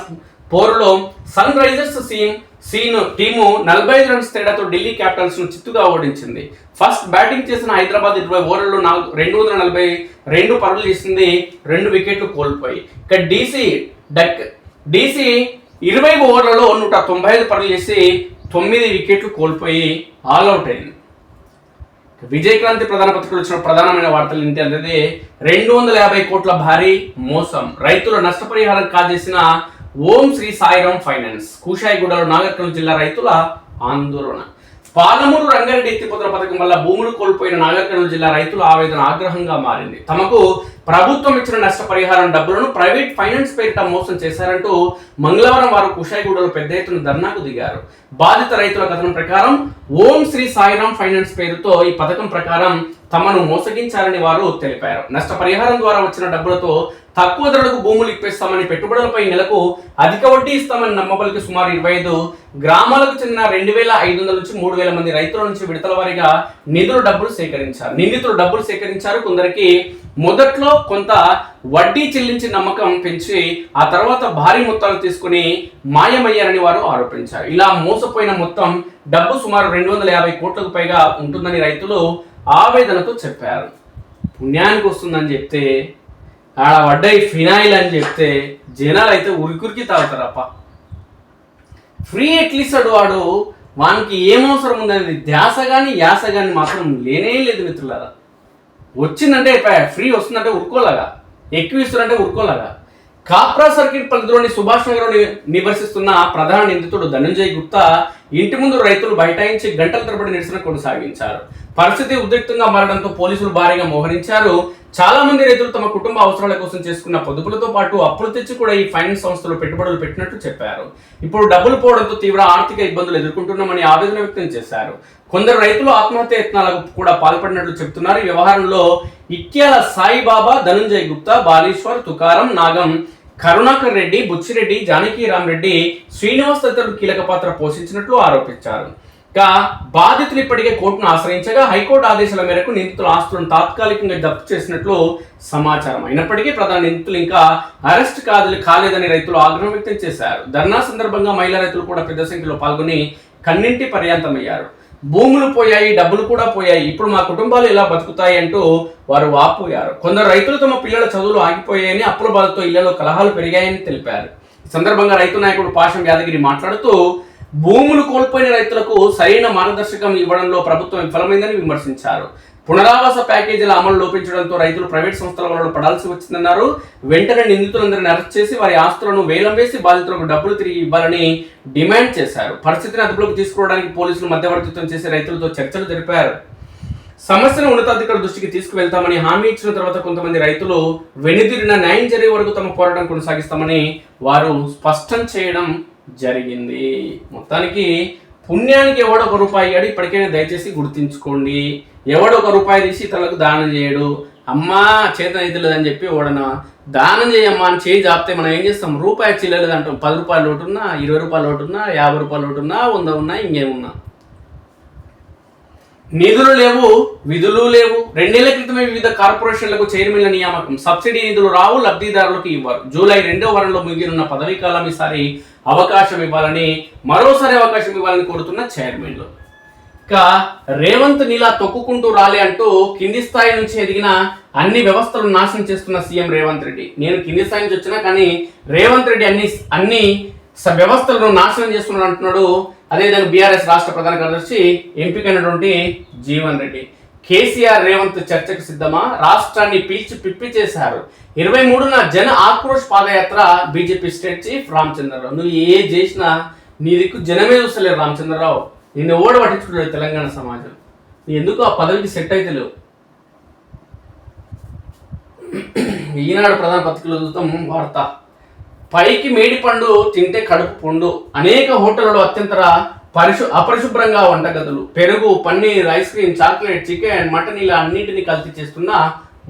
పోరులో సన్ రైజర్స్ టీము 45 రన్స్ తేడాతో ఢిల్లీ క్యాపిటల్స్ ను చిత్తుగా ఓడించింది. ఫస్ట్ బ్యాటింగ్ చేసిన హైదరాబాద్ 20 ఓవర్లలో 242 పరుగులు చేసింది, 2 వికెట్లు కోల్పోయి. ఇక డీసీ 20 ఓవర్లలో 195 పరుగులు చేసి 9 వికెట్లు కోల్పోయి ఆల్అౌట్ అయింది. విజయక్రాంతి ప్రధాన పత్రికలు వచ్చిన ప్రధానమైన వార్తలు ఏంటి అనేది 250 కోట్ల భారీ మోసం, రైతుల నష్టపరిహారం కాజేసిన ఓం శ్రీ సాయిరామ్ ఫైనాన్స్. కూషాయిగూడలో నాగర్ కర్నూలు జిల్లా రైతుల ఆందోళన. పాలమూరు రంగారెడ్డి ఎత్తిపోతల పథకం వల్ల భూములు కోల్పోయిన నాగర్ కర్నూలు జిల్లా రైతుల ఆవేదన ఆగ్రహంగా మారింది. తమకు ప్రభుత్వం ఇచ్చిన నష్టపరిహారం డబ్బులను ప్రైవేట్ ఫైనాన్స్ పేరిట మోసం చేశారంటూ మంగళవారం వారు కుషాయిగూడలో పెద్ద ఎత్తున ధర్నాకు దిగారు. బాధిత రైతుల కథనం ప్రకారం ఓం శ్రీ సాయిరామ్ ఫైనాన్స్ పేరుతో ఈ పథకం ప్రకారం తమను మోసగించారని వారు తెలిపారు. నష్టపరిహారం ద్వారా వచ్చిన డబ్బులతో తక్కువ ధరలకు భూములు ఇప్పిస్తామని, పెట్టుబడులపై నెలకు అధిక వడ్డీ ఇస్తామని నమ్మబలికి సుమారు 25 గ్రామాలకు చెందిన 2,500 నుంచి 3,000 మంది రైతుల నుంచి విడతల వారీగా నిధులు నిందితులు డబ్బులు సేకరించారు. కొందరికి మొదట్లో కొంత వడ్డీ చెల్లించి నమ్మకం పెంచి ఆ తర్వాత భారీ మొత్తాలు తీసుకుని మాయమయ్యారని వారు ఆరోపించారు. ఇలా మోసపోయిన మొత్తం డబ్బు సుమారు 250 కోట్లకు పైగా ఉంటుందని రైతులు ఆవేదనతో చెప్పారు. పుణ్యానికి వస్తుందని చెప్తే ఆడ వడ్డీ ఫినాయిల్ అని చెప్తే జనాలు అయితే ఉరికి తాగుతారప్ప. ఫ్రీ ఎట్లీస్తాడు వాడు. వానికి ఏమవసరం ఉందనేది ధ్యాస కానీ యాస కానీ మాత్రం లేనే లేదు మిత్రులారా. వచ్చిందంటే ఫ్రీ వస్తుందంటే ఉరుకోలాగా, ఎక్కువ ఇస్తుందంటే ఉరుకోలాగా. కాప్రా సర్కిట్ పరిధిలోని సుభాష్ నగర్ నివసిస్తున్న ప్రధాన నిందితుడు ధనంజయ్ గుప్తా ఇంటి ముందు రైతులు బైఠాయించి గంటల తరబడి నిరసన కొనసాగించారు. పరిస్థితి ఉద్రిక్తంగా మారడంతో పోలీసులు భారీగా మోహరించారు. చాలా మంది రైతులు తమ కుటుంబ అవసరాల కోసం చేసుకున్న పొదుపులతో పాటు అప్పులు తెచ్చి కూడా ఈ ఫైనాన్స్ సంస్థలు పెట్టుబడులు పెట్టినట్టు చెప్పారు. ఇప్పుడు డబ్బులు పోవడంతో తీవ్ర ఆర్థిక ఇబ్బందులు ఎదుర్కొంటున్నామని ఆవేదన వ్యక్తం చేశారు. కొందరు రైతులు ఆత్మహత్య యత్నాలకు కూడా పాల్పడినట్లు చెబుతున్నారు. ఈ వ్యవహారంలో ఇట్యాల సాయిబాబా, ధనంజయ్ గుప్తా, బాలీశ్వర్, తుకారం, నాగం, కరుణాకర్ రెడ్డి, బుచ్చిరెడ్డి, జానకీరామ్ రెడ్డి, శ్రీనివాస్ తదితరులు కీలక పాత్ర పోషించినట్లు ఆరోపించారు. బాధితులు ఇప్పటికే కోర్టును ఆశ్రయించగా హైకోర్టు ఆదేశాల మేరకు నిందితుల ఆస్తులను తాత్కాలికంగా జప్తు చేసినట్లు సమాచారం. అయినప్పటికీ ప్రధాన నిందితులు ఇంకా అరెస్ట్ కాలేదని రైతులు ఆగ్రహం వ్యక్తం చేశారు. ధర్నా సందర్భంగా మహిళా రైతులు కూడా పెద్ద సంఖ్యలో పాల్గొని కన్నింటి పర్యాంతమయ్యారు. భూములు పోయాయి, డబ్బులు కూడా పోయాయి, ఇప్పుడు మా కుటుంబాలు ఎలా బతుకుతాయి అంటూ వారు వాపోయారు. కొందరు రైతులు తమ పిల్లల చదువులు ఆగిపోయాయని, అప్పుల బాధతో ఇళ్లలో కలహాలు పెరిగాయని తెలిపారు. ఈ సందర్భంగా రైతు నాయకుడు పాషం యాదగిరి మాట్లాడుతూ భూములు కోల్పోయిన రైతులకు సరైన మార్గదర్శకం ఇవ్వడంలో ప్రభుత్వం విఫలమైందని విమర్శించారు. పునరావాస ప్యాకేజీల అమలు లోపించడంతో రైతులు ప్రైవేట్ సంస్థల వల్ల పడాల్సి వచ్చిందన్నారు. వెంటనే నిందితులందరినీ అరెస్ట్ చేసి వారి ఆస్తులను వేలం వేసి బాధితులకు డబ్బులు తిరిగి ఇవ్వాలని డిమాండ్ చేశారు. పరిస్థితిని అదుపులోకి తీసుకోవడానికి పోలీసులు మధ్యవర్తిత్వం చేసి రైతులతో చర్చలు జరిపారు. సమస్యను ఉన్నతాధికారుల దృష్టికి తీసుకువెళ్తామని హామీ ఇచ్చిన తర్వాత కొంతమంది రైతులు వెనుదిరిన న్యాయం జరిగే వరకు తమ పోరాటం కొనసాగిస్తామని వారు స్పష్టం చేయడం జరిగింది. మొత్తానికి పుణ్యానికి ఎవడో ఒక రూపాయి ఇయ్యాడు, ఇప్పటికైనా దయచేసి గుర్తించుకోండి. ఎవడో ఒక రూపాయి తీసి తనకు దానం చేయడు. అమ్మా చేత ఇదిలేదని చెప్పి ఎవడన్నా దానం చేయమ్మా అని చేయి జాపితే మనం ఏం చేస్తాం? రూపాయి చిల్లలేదు అంటాం. 10 రూపాయలు లోటు ఉన్నా, 20 రూపాయలు లోటు ఉన్నా, 50 రూపాయలు లోటు ఉన్నా, 100 ఉన్నా, ఇంకేమున్నా. నిధులు లేవు, విధులు లేవు. 2 నెలల క్రితమే వివిధ కార్పొరేషన్లకు చైర్మన్ల నియామకం. సబ్సిడీ నిధులు రావు, లబ్ధిదారులకు ఇవ్వరు. జూలై 2వ వారంలో ముగినున్న పదవీ కాలం ఈసారి అవకాశం ఇవ్వాలని, మరోసారి అవకాశం ఇవ్వాలని కోరుతున్న చైర్మన్లు. రేవంత్ నీలా తొక్కుకుంటూ రాలే అంటూ కింది స్థాయి నుంచి ఎదిగిన అన్ని వ్యవస్థలు నాశనం చేస్తున్న సీఎం రేవంత్ రెడ్డి. నేను కింది స్థాయి నుంచి వచ్చినా కానీ రేవంత్ రెడ్డి అన్ని వ్యవస్థలను నాశనం చేస్తున్నాడు అంటున్నాడు. అదేవిధంగా బీఆర్ఎస్ రాష్ట్ర ప్రధాన కార్యదర్శి ఎంపికైనటువంటి జీవన్ రెడ్డి. కేసీఆర్ రేవంత్ చర్చకు సిద్ధమా? రాష్ట్రాన్ని పీల్చి పిప్పి చేశారు. 23న Jan Aakrosh padayatra. BJP state chief Ramachandra Rao. నువ్వు ఏ చేసినా నీ దిక్కు జనమే చూస్తలేరు రామచంద్రరావు. నిన్ను ఓడ పట్టించుకుంటాడు తెలంగాణ సమాజం. నీ ఎందుకు ఆ పదవికి సెట్ అయితే లేవు. ఈనాడు ప్రధాన పత్రికలు చూద్దాం వార్త. పైకి మేడి పండు తింటే కడుపు పండు. అనేక హోటళ్లలో అత్యంత అపరిశుభ్రంగా వంటగదులు. పెరుగు, paneer, ice cream, chocolate, chicken, mutton ఇలా అన్నింటినీ కల్తీ చేస్తున్న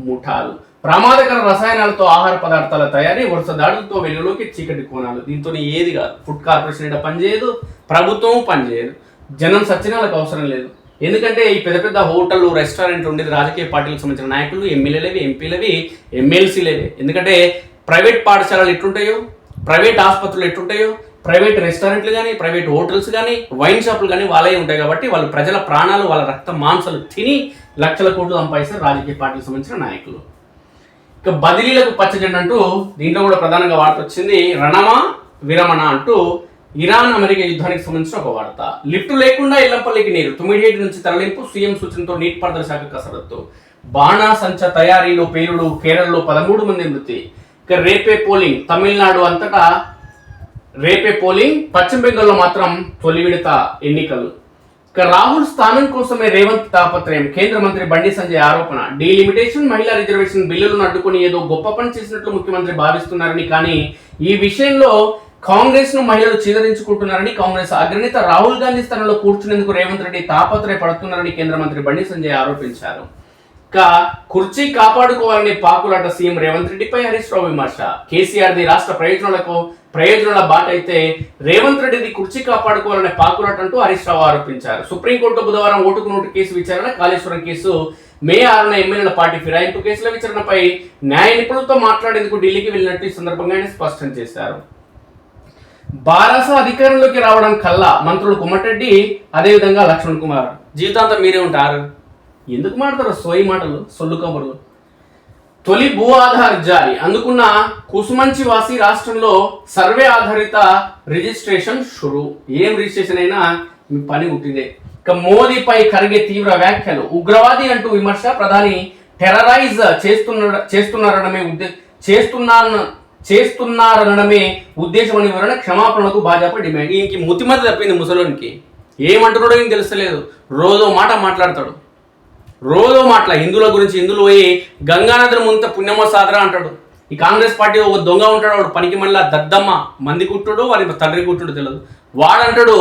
ముఠాలు. ప్రమాదకర రసాయనాలతో ఆహార పదార్థాల తయారీ, వరుస దాడులతో వెలుగులోకి చీకటి కోణాలు. దీంతో ఏది కాదు. ఫుడ్ కార్పొరేషన్ ఇక్కడ పనిచేయదు, ప్రభుత్వం పనిచేయదు, జనం సత్యనాలకు అవసరం లేదు. ఎందుకంటే ఈ పెద్ద పెద్ద హోటళ్ళు, రెస్టారెంట్లు ఉండేది రాజకీయ పార్టీలకు సంబంధించిన నాయకులు, ఎమ్మెల్యేలేవి, ఎంపీలవి, ఎమ్మెల్సీలేవి. ఎందుకంటే ప్రైవేట్ పాఠశాలలు ఎట్లుంటాయో, ప్రైవేట్ ఆసుపత్రులు ఎట్లుంటాయో, ప్రైవేట్ రెస్టారెంట్లు కానీ, ప్రైవేట్ హోటల్స్ కానీ, వైన్ షాపులు కానీ వాళ్ళే ఉంటాయి. కాబట్టి వాళ్ళు ప్రజల ప్రాణాలు, వాళ్ళ రక్త మాంసాలు తిని లక్షల కోట్లు సంపాదిస్తారు రాజకీయ పార్టీలకు సంబంధించిన నాయకులు. ఇక బదిలీలకు పచ్చజెండా అంటూ దీంట్లో కూడా ప్రధానంగా వార్త వచ్చింది. రణమా విరమణ అంటూ ఇరాన్ అమెరికా యుద్ధానికి సంబంధించిన ఒక వార్త. లిఫ్ట్ లేకుండా ఎల్లంపల్లికి నీరు. తుమ్మిడిహేటి నుంచి తరలింపు. సీఎం సూచనతో నీటిపారుదల శాఖ కసరత్తు. బాణాసంచ తయారీలో పేలుడు. కేరళలో 13 మంది మృతి. ఇక రేపే పోలింగ్. తమిళనాడు అంతటా రేపే పోలింగ్. పశ్చిమ బెంగాల్లో మాత్రం తొలి విడత ఎన్నికలు. ఇక రాహుల్ స్థానం కోసమే రేవంత్ తాపత్రయం. కేంద్ర మంత్రి బండి సంజయ్ ఆరోపణ. డీలిమిటేషన్, మహిళా రిజర్వేషన్ బిల్లులను అడ్డుకుని ఏదో గొప్ప పని చేసినట్లు ముఖ్యమంత్రి భావిస్తున్నారని, కానీ ఈ విషయంలో కాంగ్రెస్ ను మహిళలు చీదరించుకుంటున్నారని, కాంగ్రెస్ అగ్రనేత రాహుల్ గాంధీ స్థానంలో కూర్చునేందుకు రేవంత్ రెడ్డి తాపత్రయపడుతున్నారని కేంద్ర మంత్రి బండి సంజయ్ ఆరోపించారు. కుర్చీ కాపాడుకోవాలని పాకులాట సీఎం రేవంత్ రెడ్డిపై హరీష్ రావు విమర్శ. కేసీఆర్ది రాష్ట్ర ప్రయోజనాల బాట అయితే రేవంత్ రెడ్డిది కుర్చీ కాపాడుకోవాలనే పాకులాట అంటూ హరీష్ రావు ఆరోపించారు. సుప్రీంకోర్టు బుధవారం ఓటుకు నోటు కేసు విచారణ. కాళేశ్వరం కేసు. మే 6న ఎమ్మెల్యేల పార్టీ ఫిరాయింపు కేసుల విచారణపై న్యాయ నిపుణులతో మాట్లాడేందుకు ఢిల్లీకి వెళ్ళినట్టు ఈ సందర్భంగా ఆయన స్పష్టం చేశారు. బారాస అధికారంలోకి రావడం కల్లా మంత్రులు కుమ్మటరెడ్డి, అదేవిధంగా లక్ష్మణ్ కుమార్ జీవితాంతం మీరే ఉంటారు. ఎందుకు మాట్లాడతారు సోయి మాటలు, సొల్లు కబుర్లు. తొలి భూ ఆధార్ జారీ. అందుకున్న కుసుమంచి వాసి రాష్ట్రంలో సర్వే ఆధారిత రిజిస్ట్రేషన్ షురు. ఏం రిజిస్ట్రేషన్ అయినా మీ పని ఉట్టిదే. ఇక మోదీపై ఖర్గే తీవ్ర వ్యాఖ్యలు. ఉగ్రవాది అంటూ విమర్శ. ప్రధాని టెర్రరైజ్ చేస్తున్నారనడమే ఉద్దేశమని వివరణ. క్షమాపణలకు భాజపా డిమాండ్. ఈయనకి ముతిమతి తప్పింది ముసలోనికి. ఏమంటున్నాడో ఏం తెలుస్తలేదు. రోజో మాట మాట్లాడతాడు. హిందువుల గురించి హిందువులు పోయి గంగానదిని ముంత పుణ్యమో సాదరా అంటాడు. ఈ కాంగ్రెస్ పార్టీ ఒక దొంగ ఉంటాడు, వాడు పనికి మళ్ళీ దద్దమ్మ మంది కుట్టుడు, వాడి తండ్రి కుట్టుడు తెలియదు. వాడంటాడు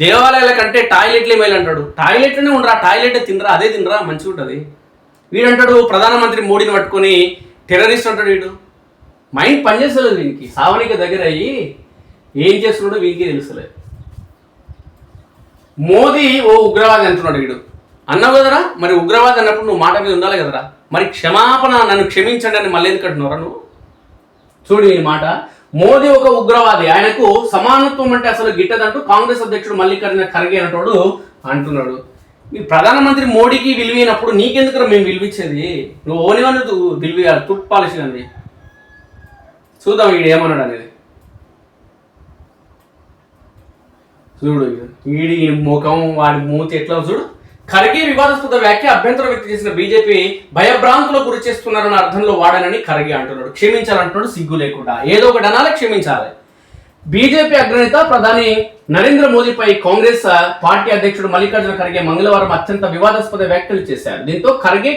దేవాలయాల కంటే టాయిలెట్లే మేలు అంటాడు. టాయిలెట్లోనే ఉండరా, టాయిలెట్ తినరా, అదే తినరా మంచిగా ఉంటుంది. వీడంటాడు ప్రధానమంత్రి మోడీని పట్టుకొని టెర్రరిస్ట్ అంటాడు. వీడు మైండ్ పనిచేస్తలేదు వీనికి. సావనికి దగ్గర అయ్యి ఏం చేస్తున్నాడో వీనికి తెలుస్తలేదు. మోదీ ఓ ఉగ్రవాది అంటున్నాడు. వీడు అన్నావు కదరా, మరి ఉగ్రవాది అన్నప్పుడు నువ్వు మాట మీద ఉండాలి కదరా. మరి క్షమాపణ, నన్ను క్షమించండి అని మళ్ళీ ఎందుకు అంటున్నారా నువ్వు? చూడు ఈ మాట. మోదీ ఒక ఉగ్రవాది, ఆయనకు సమానత్వం అంటే అసలు గిట్టదంటూ కాంగ్రెస్ అధ్యక్షుడు మల్లికార్జున ఖర్గే అంటాడు అంటున్నాడు. మీ ప్రధానమంత్రి మోడీకి విలువైనప్పుడు నీకెందుకు మేము విలువిచ్చేది? నువ్వు ఓనివని విలువేయాలి, తుట్ పాలిసి అంది. చూద్దాం వీడు ఏమన్నాడు అనేది. చూడు వీడి ముఖం, వాడి మూతి ఎట్లా చూడు. ఖర్గే వివాదాస్పద వ్యాఖ్య. అభ్యంతరం వ్యక్తం చేసిన బీజేపీ భయభ్రాంతులకు గురి చేస్తున్నారన్న అర్థంలో వాడనని ఖర్గే అంటున్నాడు. క్షమించాలంటున్నాడు సిగ్గు లేకుండా. ఏదో ఒకటి అనాలి, క్షమించాలి. బీజేపీ అగ్రనేత ప్రధాని నరేంద్ర మోదీపై కాంగ్రెస్ పార్టీ అధ్యక్షుడు మల్లికార్జున ఖర్గే మంగళవారం అత్యంత వివాదాస్పద వ్యాఖ్యలు చేశారు. దీంతో ఖర్గే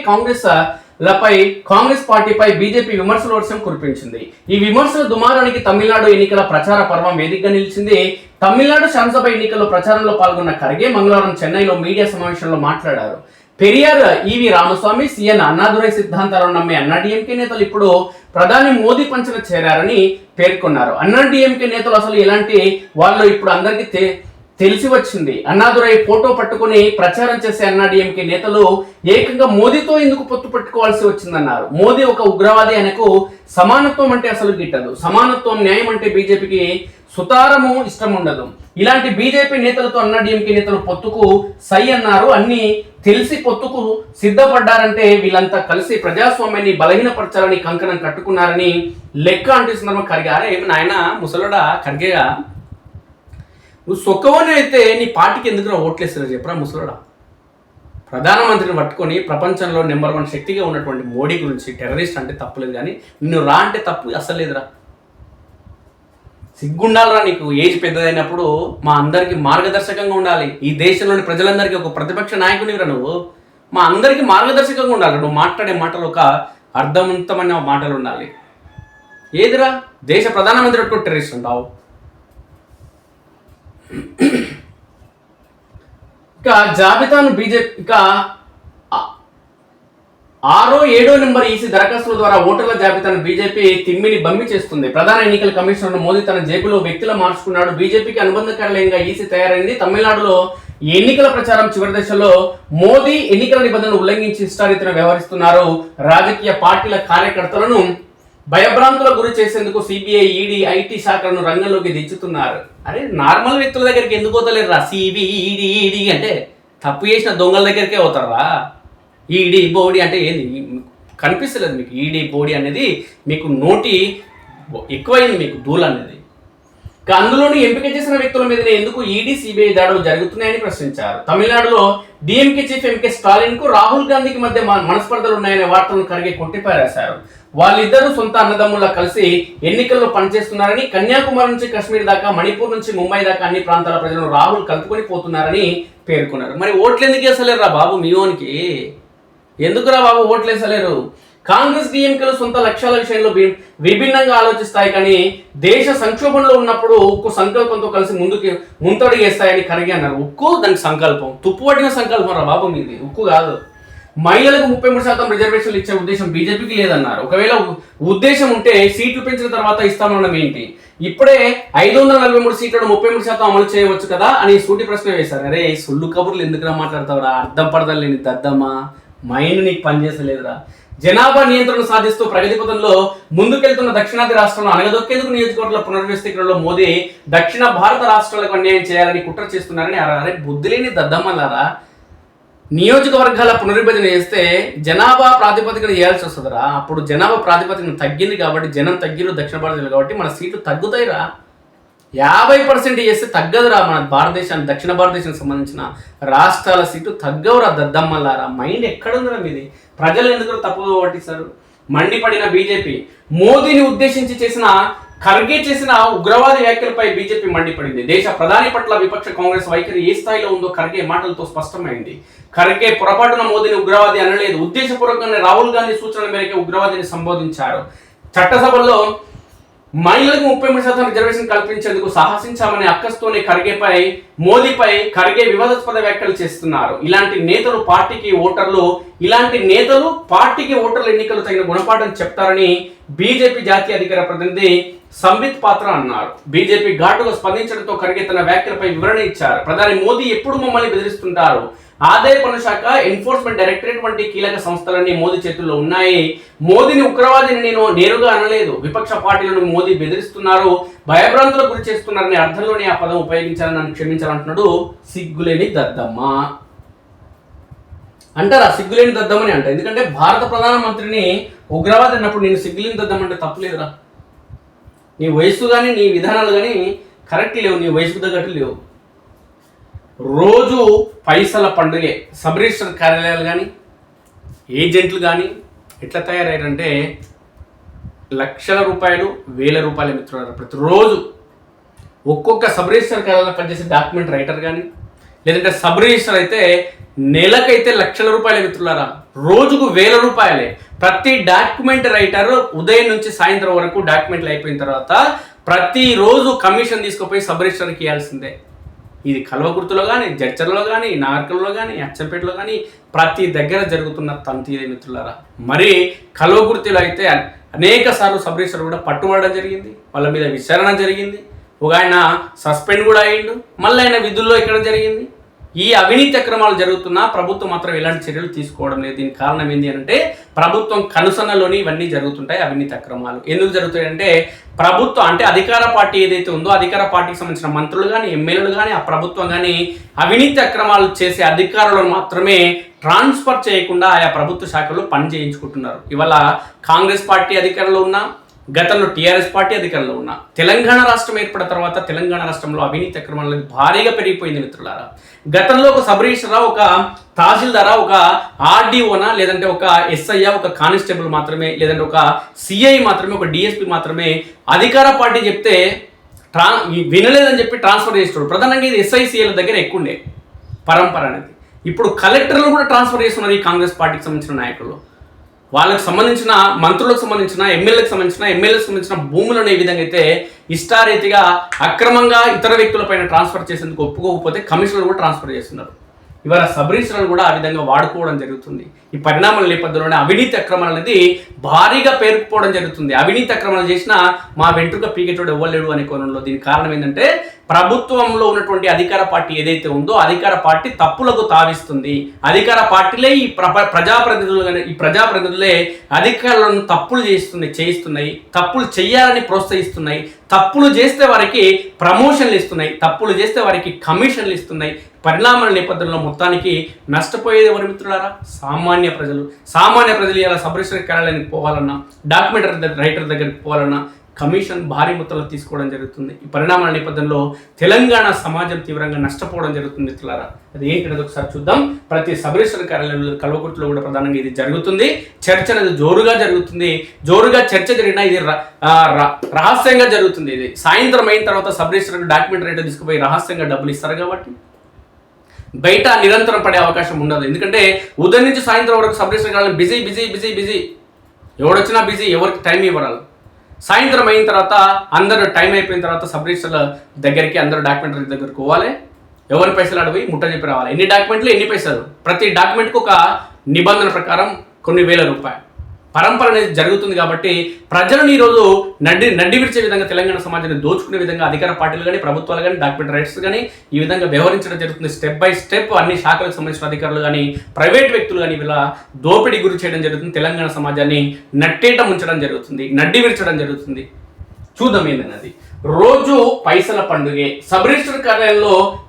కాంగ్రెస్ పార్టీపై బీజేపీ విమర్శల వర్షం కురిపించింది. ఈ విమర్శల దుమారానికి తమిళనాడు ఎన్నికల ప్రచార పర్వం వేదికగా నిలిచింది. తమిళనాడు శాసనసభ ఎన్నికల్లో ప్రచారంలో పాల్గొన్న ఖర్గే మంగళవారం చెన్నైలో మీడియా సమావేశంలో మాట్లాడారు. పెరియార్, ఈవి రామస్వామి, సిఎన్ అన్నాదురై సిద్ధాంతాలను నమ్మే అన్నాడీఎంకే నేతలు ఇప్పుడు ప్రధాని మోదీ పంచన చేరారని పేర్కొన్నారు. అన్నాడీఎంకే నేతలు అసలు ఎలాంటి వాళ్ళు ఇప్పుడు అందరికీ తెలిసి వచ్చింది. అన్నాదురై ఫోటో పట్టుకుని ప్రచారం చేసే అన్నాడీఎంకే నేతలు ఏకంగా మోదీతో ఎందుకు పొత్తు పెట్టుకోవాల్సి వచ్చిందన్నారు. మోదీ ఒక ఉగ్రవాది, ఆయనకు సమానత్వం అంటే అసలు గిట్టదు. సమానత్వం, న్యాయం అంటే బీజేపీకి సుతారము ఇష్టం ఉండదు. ఇలాంటి బీజేపీ నేతలతో అన్నాడీఎంకే నేతలు పొత్తుకు సై అన్నారు. అన్ని తెలిసి పొత్తుకు సిద్ధపడ్డారంటే వీళ్ళంతా కలిసి ప్రజాస్వామ్యాన్ని బలహీనపరచాలని కంకణం కట్టుకున్నారని లెక్క అంటున్నారు. ఖర్గే అరే నాయన ముసలోడా ఖర్గేగా, నువ్వు సొక్కవని అయితే నీ పార్టీకి ఎందుకు ఓట్లేస్తారో చెప్పరా ముసలోడా. ప్రధానమంత్రిని పట్టుకొని ప్రపంచంలో నెంబర్ 1 శక్తిగా ఉన్నటువంటి మోడీ గురించి టెర్రరిస్ట్ అంటే తప్పులేదు, కానీ నిన్ను రా అంటే తప్పు అసలు లేదురా. సిగ్గుండాలరా నీకు. ఏజ్ పెద్దదైనప్పుడు మా అందరికి మార్గదర్శకంగా ఉండాలి. ఈ దేశంలోని ప్రజలందరికీ ఒక ప్రతిపక్ష నాయకునిరా నువ్వు. మా అందరికీ మార్గదర్శకంగా ఉండాలి. నువ్వు మాట్లాడే మాటలు ఒక అర్థవంతమైన మాటలు ఉండాలి. ఏదిరా దేశ ప్రధానమంత్రి పట్టుకొని టెర్రరిస్ట్ అంటావు. ఇక జాబితాను బీజేపీ ఇక 6, 7 నెంబర్ ఈసీ దరఖాస్తుల ద్వారా ఓటర్ల జాబితాను బీజేపీ తిమ్మిని బమ్మి చేస్తుంది. ప్రధాన ఎన్నికల కమిషనర్ మోదీ తన జేబులో వ్యక్తులు మార్చుకున్నాడు. బీజేపీకి అనుబంధ కార్యాలయంగా ఈసీ తయారైంది. తమిళనాడులో ఎన్నికల ప్రచారం చివరి దశలో మోదీ ఎన్నికల నిబంధనలు ఉల్లంఘించి ఇష్టారీతిన వ్యవహరిస్తున్నారు. రాజకీయ పార్టీల కార్యకర్తలను భయభ్రాంతులకు గురి చేసేందుకు సిబిఐ, ఈడీ, ఐటీ శాఖలను రంగంలోకి దించుతున్నారు. అరే నార్మల్ వ్యక్తుల దగ్గరికి ఎందుకు పోతలేరురా? సిబిఐ, ఈడీ అంటే తప్పు చేసిన దొంగల దగ్గరికే పోతారా? ఈడీ, బోడీ అంటే ఏంది కనిపిస్తలేదు మీకు? ఈడీ, బోడీ అనేది మీకు నోటి ఎక్కువైంది, మీకు ధూళ అనేది. అందులోని ఎంపిక చేసిన వ్యక్తుల మీదనే ఎందుకు ఈడీ, సిబిఐ దాడులు జరుగుతున్నాయని ప్రశ్నించారు. తమిళనాడులో డిఎంకే చీఫ్ ఎంకే స్టాలిన్ కు రాహుల్ గాంధీకి మధ్య మనస్పర్ధలు ఉన్నాయనే వార్తలను ఖర్గే కొట్టిపారేశారు. వాళ్ళిద్దరూ సొంత అన్నదమ్ములా కలిసి ఎన్నికల్లో పనిచేస్తున్నారని, కన్యాకుమారి నుంచి కాశ్మీర్ దాకా, మణిపూర్ నుంచి ముంబై దాకా అన్ని ప్రాంతాల ప్రజలను రాహుల్ కలుపుకొని పోతున్నారని పేర్కొన్నారు. మరి ఓట్లు ఎందుకు వేసలేరు రా బాబు మీయోనికి? ఎందుకురా బాబు ఓట్లు వేసలేరు? కాంగ్రెస్, డిఎంకేలు సొంత లక్ష్యాల విషయంలో విభిన్నంగా ఆలోచిస్తాయి, కానీ దేశ సంక్షోభంలో ఉన్నప్పుడు ఉక్కు సంకల్పంతో కలిసి ముంతడుగేస్తాయని ఖర్గే అన్నారు. ఉక్కు దానికి సంకల్పం, తుప్పుపట్టిన సంకల్పం రా బాబు మీది, ఉక్కు కాదు. మహిళలకు 33% రిజర్వేషన్లు ఇచ్చే ఉద్దేశం బీజేపీకి లేదన్నారు. ఒకవేళ ఉద్దేశం ఉంటే సీట్లు పెంచిన తర్వాత ఇస్తామనడం ఏంటి? ఇప్పుడే 543 సీట్లను 33% అమలు చేయవచ్చు కదా అని సూటి ప్రశ్న వేశారు. అరే సుళ్ళు కబుర్లు ఎందుకురా మాట్లాడతావురా? అర్థం పడదా లేని దద్దమ్మా, మైండ్ నీకు పనిచేసలేదురా. జనాభా నియంత్రణ సాధిస్తూ ప్రగతి పథంలో ముందుకెళ్తున్న దక్షిణాది రాష్ట్రంలో అనగదొక్కేందుకు నియోజకవర్గాల పునర్వ్యవస్థీకరణలో మోదీ దక్షిణ భారత రాష్ట్రాలకు అన్యాయం చేయాలని కుట్ర చేస్తున్నారని అరే బుద్ధి లేని దద్దమ్మలారా. నియోజకవర్గాల పునర్విభజన చేస్తే జనాభా ప్రాతిపదికన చేయాల్సి వస్తుందిరా. అప్పుడు జనాభా ప్రాతిపదికన తగ్గింది కాబట్టి, జనం తగ్గిరు దక్షిణ భారత కాబట్టి మన సీట్లు తగ్గుతాయిరా. 50% చేస్తే తగ్గదురా. మన భారతదేశానికి, దక్షిణ భారతదేశానికి సంబంధించిన రాష్ట్రాల సీటు తగ్గవురా దద్దమ్మలారా. మైండ్ ఎక్కడుందిరా మీది? ప్రజలు ఎందుకు తప్పుగా పట్టిస్తారు? మండిపడిన బీజేపీ మోదీని ఉద్దేశించి చేసిన ఖర్గే చేసిన ఉగ్రవాద వ్యాఖ్యలపై బీజేపీ మండిపడింది. దేశ ప్రధాని పట్ల విపక్ష కాంగ్రెస్ వైఖరి ఏ స్థాయిలో ఉందో ఖర్గే మాటలతో స్పష్టమైంది. ఖర్గే పొరపాటున మోదీని ఉగ్రవాది అనలేదు. ఉద్దేశపూర్వకంగా రాహుల్ గాంధీ సూచనల మేరకు ఉగ్రవాదిని సంబోధించారు. చట్టసభలో మహిళలకు 33% రిజర్వేషన్ కల్పించేందుకు సాహసించామనే అక్కస్తోనే మోదీపై ఖర్గే వివాదాస్పద వ్యాఖ్యలు చేస్తున్నారు. ఇలాంటి నేతలు పార్టీకి ఓటర్లు ఎన్నికలు తగిన గుణపాఠం చెప్తారని బీజేపీ జాతీయ అధికార ప్రతినిధి సంబిత్ పాత్ర అన్నారు. బీజేపీ ఘాటుగా స్పందించడంతో ఖర్గే తన వ్యాఖ్యలపై వివరణ ఇచ్చారు. ప్రధాని మోదీ ఎప్పుడు మమ్మల్ని బెదిరిస్తుంటారు? ఆదాయ పన్ను శాఖ, ఎన్ఫోర్స్మెంట్ డైరెక్టరేట్ వంటి కీలక సంస్థలన్నీ మోదీ చేతుల్లో ఉన్నాయి. మోదీని ఉగ్రవాదిని నేను నేరుగా అనలేదు. విపక్ష పార్టీలను మోదీ బెదిరిస్తున్నారు, భయభ్రాంతులకు గురి చేస్తున్నారనే అర్థంలోనే ఆ పదం ఉపయోగించాలని నన్ను క్షమించాలంటున్నాడు సిగ్గులేని దద్దమ్మ. అంటారా సిగ్గులేని దద్దమ్మని అంట? ఎందుకంటే భారత ప్రధానమంత్రిని ఉగ్రవాది అన్నప్పుడు నేను సిగ్గులేని దద్దమ్మంటే తప్పులేదురా. నీ వయసు కానీ నీ విధానాలు కానీ కరెక్ట్ లేవు, నీ వయసుకు తగ్గట్టు లేవు. రోజు పైసల పండుగే. సబ్ రిజిస్టర్ కార్యాలయాలు కానీ ఏజెంట్లు కానీ ఎట్లా తయారయ్యారంటే లక్షల రూపాయలు, వేల రూపాయల మిత్రులు. ప్రతిరోజు ఒక్కొక్క సబ్ రిజిస్టర్ కార్యాలయంలో పనిచేసే డాక్యుమెంట్ రైటర్ కానీ, లేదంటే సబ్ రిజిస్టర్ అయితే నెలకైతే లక్షల రూపాయల మిత్రులారా, రోజుకు వేల రూపాయలే. ప్రతి డాక్యుమెంట్ రైటర్ ఉదయం నుంచి సాయంత్రం వరకు డాక్యుమెంట్లు అయిపోయిన తర్వాత ప్రతిరోజు కమిషన్ తీసుకుపోయి సబ్ రిజిస్టర్కి ఇవ్వాల్సిందే. ఇది కల్వకుర్తిలో కానీ, జడ్చర్లలో కానీ, నాగర్కల్లో కానీ, అచ్చంపేటలో కానీ ప్రతి దగ్గర జరుగుతున్న తంతి మిత్రులారా. మరి కల్వకుర్తిలో అయితే అనేక సార్లు సబ్ రిజిస్టర్ కూడా పట్టుబడడం జరిగింది, వాళ్ళ మీద విచారణ జరిగింది. ఒక ఆయన సస్పెండ్ కూడా అయ్యిండు, మళ్ళీ ఆయన విధుల్లో ఎక్కడం జరిగింది. ఈ అవినీతి అక్రమాలు జరుగుతున్నా ప్రభుత్వం మాత్రం ఎలాంటి చర్యలు తీసుకోవడం లేదు. దీనికి కారణం ఏంటి అంటే ప్రభుత్వం కనుసన్నలోని ఇవన్నీ జరుగుతుంటాయి. అవినీతి అక్రమాలు ఎందుకు జరుగుతాయంటే ప్రభుత్వం అంటే అధికార పార్టీ ఏదైతే ఉందో అధికార పార్టీకి సంబంధించిన మంత్రులు కానీ, ఎమ్మెల్యేలు కానీ, ఆ ప్రభుత్వం కానీ అవినీతి అక్రమాలు చేసే అధికారులను మాత్రమే ట్రాన్స్ఫర్ చేయకుండా ఆయా ప్రభుత్వ శాఖల్లో పని చేయించుకుంటున్నారు. ఇవాళ కాంగ్రెస్ పార్టీ అధికారంలో ఉన్నా, గతంలో టీఆర్ఎస్ పార్టీ అధికారంలో ఉన్న తెలంగాణ రాష్ట్రం ఏర్పడిన తర్వాత తెలంగాణ రాష్ట్రంలో అవినీతి అక్రమాలు అనేది భారీగా పెరిగిపోయింది మిత్రులారా. గతంలో ఒక సబ్ రిజిస్టర్, ఒక తహసీల్దార్, ఒక ఆర్డీఓనా, లేదంటే ఒక ఎస్ఐ, ఒక కానిస్టేబుల్ మాత్రమే, లేదంటే ఒక సిఐ మాత్రమే, ఒక డిఎస్పీ మాత్రమే అధికార పార్టీ చెప్తే వినలేదని చెప్పి ట్రాన్స్ఫర్ చేస్తున్నాడు. ప్రధానంగా ఇది ఎస్ఐసిఐల దగ్గర ఎక్కువ ఉండే పరంపర అనేది. ఇప్పుడు కలెక్టర్లు కూడా ట్రాన్స్ఫర్ చేస్తున్నారు ఈ కాంగ్రెస్ పార్టీకి సంబంధించిన నాయకులు. వాళ్ళకి సంబంధించిన మంత్రులకు సంబంధించిన ఎమ్మెల్యేలకు సంబంధించిన భూములను ఏ విధంగా అయితే ఇష్టారీతిగా అక్రమంగా ఇతర వ్యక్తులపైన ట్రాన్స్ఫర్ చేసేందుకు ఒప్పుకోకపోతే కమిషనర్లు కూడా ట్రాన్స్ఫర్ చేస్తున్నారు. ఇవాళ సబ్ రిజిస్టర్లను కూడా ఆ విధంగా వాడుకోవడం జరుగుతుంది. ఈ పరిణామాల నేపథ్యంలోనే అవినీతి అక్రమాలు అనేది భారీగా పేరుకుపోవడం జరుగుతుంది. అవినీతి అక్రమాలు చేసినా మా వెంట్రుక పీకేటోడు ఇవ్వలేడు అనే కోణంలో. దీనికి కారణం ఏంటంటే ప్రభుత్వంలో ఉన్నటువంటి అధికార పార్టీ ఏదైతే ఉందో అధికార పార్టీ తప్పులకు తావిస్తుంది. అధికార పార్టీలే ఈ ప్రజాప్రతినిధులే అధికారులను తప్పులు చేయిస్తున్నాయి, తప్పులు చేయాలని ప్రోత్సహిస్తున్నాయి, తప్పులు చేస్తే వారికి ప్రమోషన్లు ఇస్తున్నాయి, తప్పులు చేస్తే వారికి కమిషన్లు ఇస్తున్నాయి. పరిణామాల నేపథ్యంలో మొత్తానికి నష్టపోయేది ఎవరి మిత్రులారా? సామాన్య ప్రజలు ఇలా సబ్ రిజిస్టర్ కార్యాలయానికి పోవాలన్నా, డాక్యుమెంట్ రైటర్ దగ్గరికి పోవాలన్నా కమిషన్ భారీ మొత్తంలో తీసుకోవడం జరుగుతుంది. ఈ పరిణామాల నేపథ్యంలో తెలంగాణ సమాజం తీవ్రంగా నష్టపోవడం జరుగుతుంది మిత్రులారా. అది ఏంటనేది ఒకసారి చూద్దాం. ప్రతి సబ్ రిజిస్టర్ కార్యాలయంలో కల్వకుర్తిలో కూడా ప్రధానంగా ఇది జరుగుతుంది. చర్చ అనేది జోరుగా జరుగుతుంది. చర్చ జరిగినా ఇది రహస్యంగా జరుగుతుంది. ఇది సాయంత్రం అయిన తర్వాత సబ్ రిజిస్టర్ డాక్యుమెంట్ రైటర్ తీసుకుపోయి రహస్యంగా డబ్బులు ఇస్తారు కాబట్టి బయట నిరంతరం పడే అవకాశం ఉండదు. ఎందుకంటే ఉదయం నుంచి సాయంత్రం వరకు సబ్ రిజిస్టర్ కార్యాలయం బిజీ, ఎవడొచ్చినా బిజీ, ఎవరికి టైం ఇవ్వరాలి. సాయంత్రం అయిన తర్వాత అందరూ టైం అయిపోయిన తర్వాత సబ్ రిజిస్టర్ల దగ్గరికి అందరూ డాక్యుమెంట్ దగ్గరికి పోవాలి. ఎవరి పైసలు అడిగి ముట్ట చెప్పి రావాలి. ఎన్ని డాక్యుమెంట్లు ఎన్ని పైసలు, ప్రతి డాక్యుమెంట్కి ఒక నిబంధన ప్రకారం కొన్ని వేల రూపాయలు పరంపర అనేది జరుగుతుంది. కాబట్టి ప్రజలను ఈరోజు నడ్డి విరిచే విధంగా తెలంగాణ సమాజాన్ని దోచుకునే విధంగా అధికార పార్టీలు కానీ, ప్రభుత్వాలు కానీ, డాక్యుమెంట్ రైట్స్ కానీ ఈ విధంగా వ్యవహరించడం జరుగుతుంది. స్టెప్ బై స్టెప్ అన్ని శాఖలకు సంబంధించిన అధికారులు కానీ, ప్రైవేట్ వ్యక్తులు కానీ ఇలా దోపిడీ గురి చేయడం జరుగుతుంది. తెలంగాణ సమాజాన్ని నట్టేట ముంచడం జరుగుతుంది, నడ్డి విరచడం జరుగుతుంది. చూద్దాం ఏంటన్నది. రోజు పైసల పండుగే. సబ్ రిజిస్టర్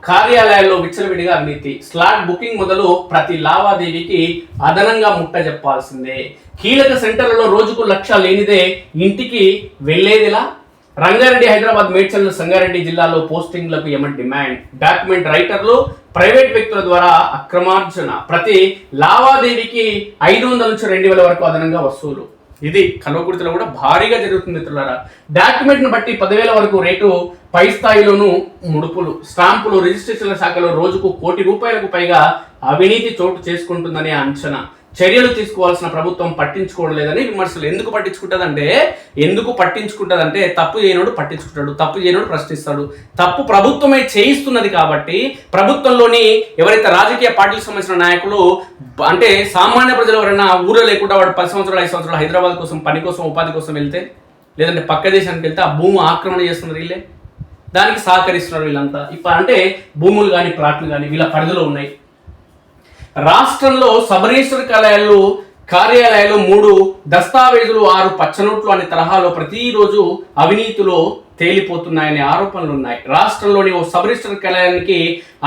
కార్యాలయాల్లో విచ్చలవిడిగా అవినీతి. స్లాట్ బుకింగ్ మొదలు ప్రతి లావాదేవీకి అదనంగా ముట్ట చెప్పాల్సిందే. కీలక సెంటర్లలో రోజుకు లక్ష లేనిదే ఇంటికి వెళ్లేదిలా. రంగారెడ్డి, హైదరాబాద్, మేడ్చల్, సంగారెడ్డి జిల్లాలో పోస్టింగ్లకు ఏమంటే డిమాండ్. డాక్యుమెంట్ రైటర్లు ప్రైవేట్ వ్యక్తుల ద్వారా అక్రమార్జన, ప్రతి లావాదేవీకి 500 నుంచి 2000 వరకు అదనంగా వసూలు. ఇది కల్వకుర్తిలో కూడా భారీగా జరుగుతుంది మిత్రులారా. డాక్యుమెంట్ను బట్టి 10,000 వరకు రేటు, పై స్థాయిలోనూ ముడుపులు, స్టాంపులు, రిజిస్ట్రేషన్ల శాఖలో రోజుకు ₹1,00,00,000 పైగా అవినీతి చోటు చేసుకుంటుందనే అంచనా. చర్యలు తీసుకోవాల్సిన ప్రభుత్వం పట్టించుకోవడం లేదని విమర్శలు. ఎందుకు పట్టించుకుంటుందంటే తప్పు చేయనోడు పట్టించుకుంటాడు, తప్పు చేయనోడు ప్రశ్నిస్తాడు. తప్పు ప్రభుత్వమే చేయిస్తున్నది కాబట్టి ప్రభుత్వంలోని ఎవరైతే రాజకీయ పార్టీలకు సంబంధించిన నాయకులు అంటే సామాన్య ప్రజలు ఎవరైనా ఊళ్ళో లేకుండా వాడు 10 సంవత్సరాలు 5 సంవత్సరాలు హైదరాబాద్ కోసం, పని కోసం, ఉపాధి కోసం వెళ్తే, లేదంటే పక్క దేశానికి వెళ్తే ఆ భూమి ఆక్రమణ చేస్తున్నారు వీళ్ళే, దానికి సహకరిస్తున్నారు వీళ్ళంతా. ఇప్పుడు అంటే భూములు కానీ ప్లాట్లు కానీ వీళ్ళ పరిధిలో ఉన్నాయి. రాష్ట్రంలో సబ్ రిజిస్టర్ కార్యాలయాలు 3 దస్తావేజులు 6 పచ్చనోట్లు అనే తరహాలో ప్రతిరోజు అవినీతిలో తేలిపోతున్నాయనే ఆరోపణలు ఉన్నాయి. రాష్ట్రంలోని ఓ సబ్ రిజిస్టర్ కార్యాలయానికి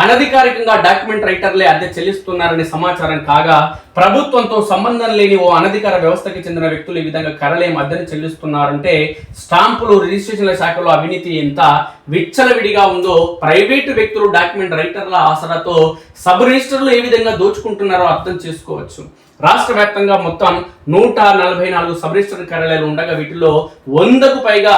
అనధికారికంగా డాక్యుమెంట్ రైటర్లే అద్దె చెల్లిస్తున్నారనే సమాచారం కాగా, ప్రభుత్వంతో సంబంధం లేని ఓ అనధికార వ్యవస్థకి చెందిన వ్యక్తులు ఈ విధంగా కరలేం అద్దెను చెల్లిస్తున్నారంటే స్టాంపులు, రిజిస్ట్రేషన్ల శాఖలో అవినీతి ఎంత విచ్చలవిడిగా ఉందో, ప్రైవేటు వ్యక్తులు డాక్యుమెంట్ రైటర్ల ఆసరాతో సబ్ రిజిస్టర్లు ఏ విధంగా దోచుకుంటున్నారో అర్థం చేసుకోవచ్చు. రాష్ట్ర వ్యాప్తంగా మొత్తం 144 సబ్ రిజిస్టర్ కార్యాలయాలు ఉండగా వీటిలో 100కు పైగా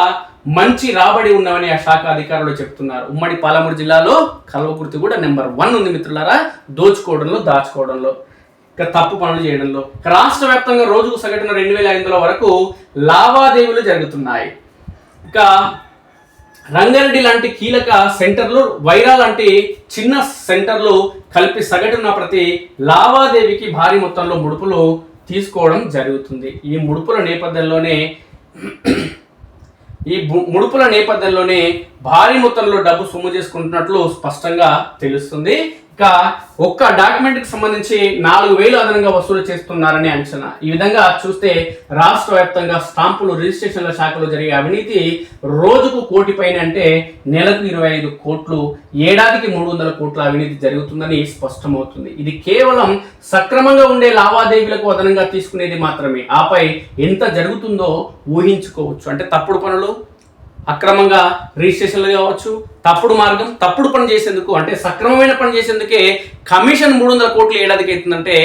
మంచి రాబడి ఉన్నవని ఆ శాఖ అధికారులు చెప్తున్నారు. ఉమ్మడి పాలమూరు జిల్లాలో కల్వకుర్తి కూడా నెంబర్ 1 ఉంది మిత్రులారా, దోచుకోవడంలో, దాచుకోవడంలో, ఇక తప్పు పనులు చేయడంలో. రాష్ట్ర వ్యాప్తంగా రోజుకు సగటున 2,500 వరకు లావాదేవీలు జరుగుతున్నాయి. ఇక రంగారెడ్డి లాంటి కీలక సెంటర్లు, వైరా లాంటి చిన్న సెంటర్లు కలిపి సగటున ప్రతి లావాదేవీకి భారీ మొత్తంలో ముడుపులు తీసుకోవడం జరుగుతుంది. ఈ ముడుపుల నేపథ్యంలోనే భారీ మొత్తంలో డబ్బు సొమ్ము చేసుకుంటున్నట్లు స్పష్టంగా తెలుస్తుంది. ఇక ఒక్క డాక్యుమెంట్ కి సంబంధించి 4,000 అదనంగా వసూలు చేస్తున్నారని అంచనా. ఈ విధంగా చూస్తే రాష్ట్ర వ్యాప్తంగా స్టాంపులు, రిజిస్ట్రేషన్ల శాఖలో జరిగే అవినీతి రోజుకు 1 కోటి పైన, అంటే నెలకు 25 కోట్లు, ఏడాదికి 300 కోట్ల అవినీతి జరుగుతుందని స్పష్టమవుతుంది. ఇది కేవలం సక్రమంగా ఉండే లావాదేవీలకు అదనంగా తీసుకునేది మాత్రమే. ఆపై ఎంత జరుగుతుందో ఊహించుకోవచ్చు. అంటే తప్పుడు పనులు, అక్రమంగా రిజిస్ట్రేషన్లు కావచ్చు, తప్పుడు మార్గం, తప్పుడు పని చేసేందుకు, అంటే సక్రమమైన పని చేసేందుకే కమిషన్ 300 కోట్లు ఏడాదికి అవుతుందంటే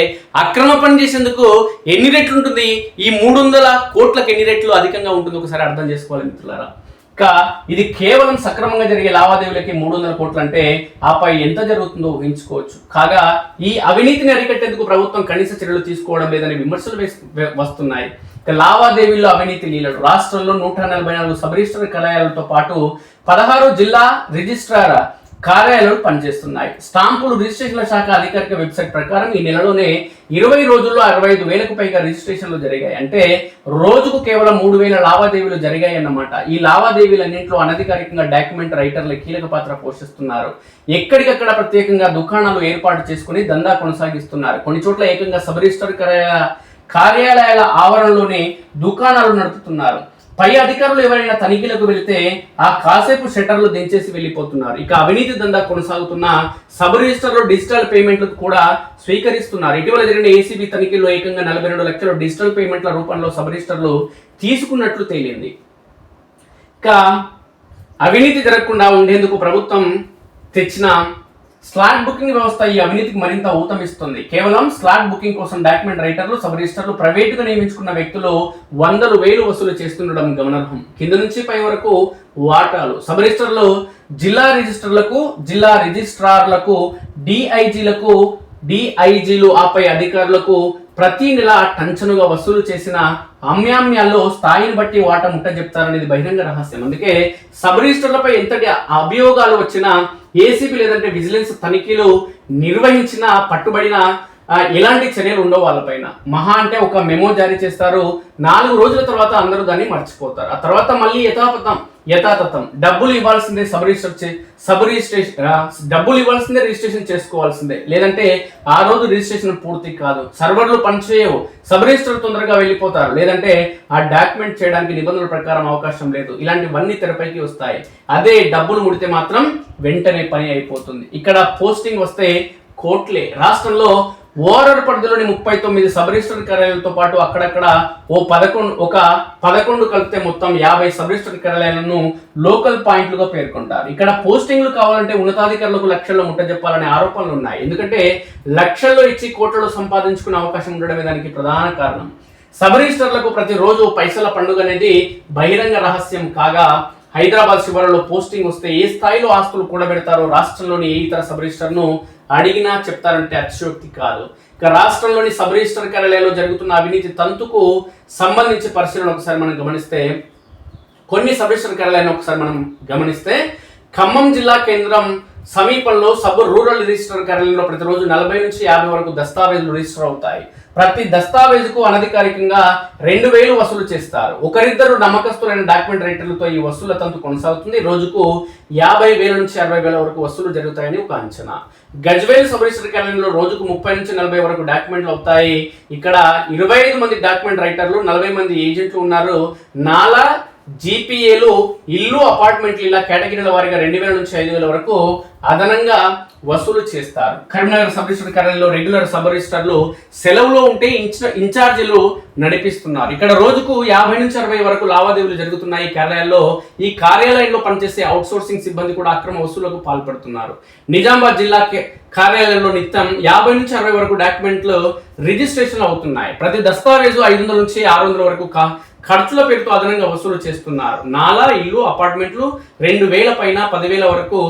అక్రమ పని చేసేందుకు ఎన్ని రెట్లు ఉంటుంది? ఈ 300 కోట్లకు ఎన్ని రెట్లు అధికంగా ఉంటుంది? ఒకసారి అర్థం చేసుకోవాలి మిత్రులారా. ఇక ఇది కేవలం సక్రమంగా జరిగే లావాదేవీలకి 300 కోట్లు అంటే ఆపై ఎంత జరుగుతుందో ఊహించుకోవచ్చు. కాగా ఈ అవినీతిని అరికట్టేందుకు ప్రభుత్వం కనీస చర్యలు తీసుకోవడం లేదని విమర్శలు వస్తున్నాయి. లావాదేవీల్లో అవినీతి లీలలు. రాష్ట్రంలో 144 సబ్ రిజిస్టర్ కార్యాలయాలతో పాటు 16 జిల్లా రిజిస్ట్రార్ కార్యాలయాలు పనిచేస్తున్నాయి. స్టాంపులు, రిజిస్ట్రేషన్ల శాఖ అధికారిక వెబ్సైట్ ప్రకారం ఈ నెలలోనే 20 రోజుల్లో 65,000కు పైగా రిజిస్ట్రేషన్లు జరిగాయి. అంటే రోజుకు కేవలం 3,000 లావాదేవీలు జరిగాయి అన్నమాట. ఈ లావాదేవీలన్నింటిలో అనధికారికంగా డాక్యుమెంట్ రైటర్లు కీలక పాత్ర పోషిస్తున్నారు. ఎక్కడికక్కడ ప్రత్యేకంగా దుకాణాలు ఏర్పాటు చేసుకుని దందా కొనసాగిస్తున్నారు. కొన్ని చోట్ల ఏకంగా సబ్ రిజిస్టర్ కార్యాలయాల ఆవరణలోనే దుకాణాలు నడుపుతున్నారు. పై అధికారులు ఎవరైనా తనిఖీలకు వెళితే ఆ కాసేపు షట్టర్లు దించేసి వెళ్ళిపోతున్నారు. ఇక అవినీతి దందా కొనసాగుతున్న సబ్ రిజిస్టర్లో డిజిటల్ పేమెంట్లకు కూడా స్వీకరిస్తున్నారు. ఇటీవల జరిగిన ఏసీబీ తనిఖీల్లో ఏకంగా 42 లక్షల డిజిటల్ పేమెంట్ల రూపంలో సబ్ రిజిస్టర్లు తీసుకున్నట్లు తేలింది. ఇక అవినీతి జరగకుండా ఉండేందుకు ప్రభుత్వం తెచ్చిన స్లాట్ బుకింగ్ వ్యవస్థ ఈ అవినీతికి మరింత ఊతమిస్తుంది. కేవలం స్లాట్ బుకింగ్ కోసం డాక్యుమెంట్ రైటర్లు, సబ్ రిజిస్టర్లు, ప్రైవేటుగా నియమించుకున్న వ్యక్తులు 100,000 వసూలు చేస్తుండడం గమనార్హం. కింద నుంచి పై వరకు వాటాలు. సబ్ రిజిస్టర్లు జిల్లా రిజిస్టర్లకు, జిల్లా రిజిస్ట్రార్లకు, డిఐజీలు, ఆపై అధికారులకు ప్రతి నెల టంచనుగా వసూలు చేసిన అమ్యామ్యాల్లో స్థాయిని బట్టి వాటా ముట్ట చెప్తారనేది బహిరంగ రహస్యం. అందుకే సబ్ రిజిస్టర్లపై ఎంతటి అభియోగాలు వచ్చినా, ఏసీబీ లేదంటే విజిలెన్స్ తనిఖీలు నిర్వహించిన, పట్టుబడిన ఎలాంటి చర్యలు ఉండవు వాళ్ళపైన. మహా అంటే ఒక మెమో జారీ చేస్తారు, 4 రోజుల తర్వాత అందరూ దాన్ని మర్చిపోతారు. ఆ తర్వాత మళ్ళీ యథాతథం డబ్బులు ఇవ్వాల్సిందే, డబ్బులు ఇవ్వాల్సిందే, రిజిస్ట్రేషన్ చేసుకోవాల్సిందే, లేదంటే ఆ రోజు రిజిస్ట్రేషన్ పూర్తి కాదు, సర్వర్లు పనిచేయవు, సబ్ రిజిస్టర్ తొందరగా వెళ్ళిపోతారు, లేదంటే ఆ డాక్యుమెంట్ చేయడానికి నిబంధనల ప్రకారం అవకాశం లేదు. ఇలాంటివన్నీ తెరపైకి వస్తాయి. అదే డబ్బులు ముడితే మాత్రం వెంటనే పని అయిపోతుంది. ఇక్కడ పోస్టింగ్ వస్తే కోట్లే. రాష్ట్రంలో ఓఆర్ఆర్ పరిధిలోని 39 సబ్ రిజిస్టర్ కార్యాలయాలతో పాటు అక్కడక్కడ ఒక 11 కలిపితే మొత్తం 50 సబ్ రిజిస్టర్ కార్యాలయాలను లోకల్ పాయింట్లుగా పేర్కొంటారు. ఇక్కడ పోస్టింగ్లు కావాలంటే ఉన్నతాధికారులకు లక్షల్లో ముట్టజెప్పాలనే ఆరోపణలు ఉన్నాయి. ఎందుకంటే లక్షల్లో ఇచ్చి కోట్లలో సంపాదించుకునే అవకాశం ఉండడమే దానికి ప్రధాన కారణం. సబ్ రిజిస్టర్లకు ప్రతిరోజు పైసల పండుగ అనేది బహిరంగ రహస్యం కాగా హైదరాబాద్ శివారులో పోస్టింగ్ వస్తే ఏ స్థాయిలో ఆస్తులు కూడబెడతారో రాష్ట్రంలోని ఏ ఇతర సబ్ రిజిస్టర్ను అడిగినా చెప్తారంటే అతిశయోక్తి కాదు. ఇక రాష్ట్రంలోని సబ్ రిజిస్టర్ కార్యాలయాల్లో జరుగుతున్న అవినీతి తంతుకు సంబంధించి పరిశీలన ఒకసారి మనం గమనిస్తే, కొన్ని సబ్ రిజిస్టర్ కార్యాలయాలను ఒకసారి మనం గమనిస్తే ఖమ్మం జిల్లా కేంద్రం సమీపంలో సబ్ రూరల్ రిజిస్టర్ కార్యాలయంలో ప్రతిరోజు 40 నుంచి 50 వరకు దస్తావేజులు రిజిస్టర్ అవుతాయి. ప్రతి దస్తావేజుకు అనధికారికంగా 2000 వసూలు చేస్తారు. ఒకరిద్దరు నమ్మకస్తులైన డాక్యుమెంట్ రైటర్లతో ఈ వసూళ్ల తంతు కొనసాగుతుంది. రోజుకు 50,000 నుంచి 60,000 వరకు వసూలు జరుగుతాయని ఒక అంచనా. గజ్వేల్ సబ్ రిజిస్టర్ కార్యాలయంలో రోజుకు 30 నుంచి 40 వరకు డాక్యుమెంట్లు అవుతాయి. ఇక్కడ 25 మంది డాక్యుమెంట్ రైటర్లు, 40 మంది ఏజెంట్లు ఉన్నారు. నాలా జీపీఏలు, ఇల్లు, అపార్ట్మెంట్లు ఇలా కేటగిరీల వారీగా 2000 నుంచి 5000 వరకు అదనంగా వసూలు చేస్తారు. కరీంనగర్ సబ్ రిజిస్టర్ కార్యాలయంలో రెగ్యులర్ సబ్ రిజిస్టర్లు సెలవులో ఉంటే ఇన్ఛార్జీలు నడిపిస్తున్నారు. ఇక్కడ రోజుకు 50 నుంచి 60 వరకు లావాదేవీలు జరుగుతున్నాయి. ఈ కార్యాలయంలో పనిచేసే అవుట్ సోర్సింగ్ సిబ్బంది కూడా అక్రమ వసూళ్లకు పాల్పడుతున్నారు. నిజామాబాద్ జిల్లా కార్యాలయంలో నిత్యం 50 నుంచి 60 వరకు డాక్యుమెంట్లు రిజిస్ట్రేషన్ అవుతున్నాయి. ప్రతి దస్తావేజు 500 నుంచి 600 వరకు ఖర్చుల పేరుతో అదనంగా వసూలు చేస్తున్నారు. నాలా, ఇల్లు, అపార్ట్మెంట్లు 2000 పైన 10,000 వరకు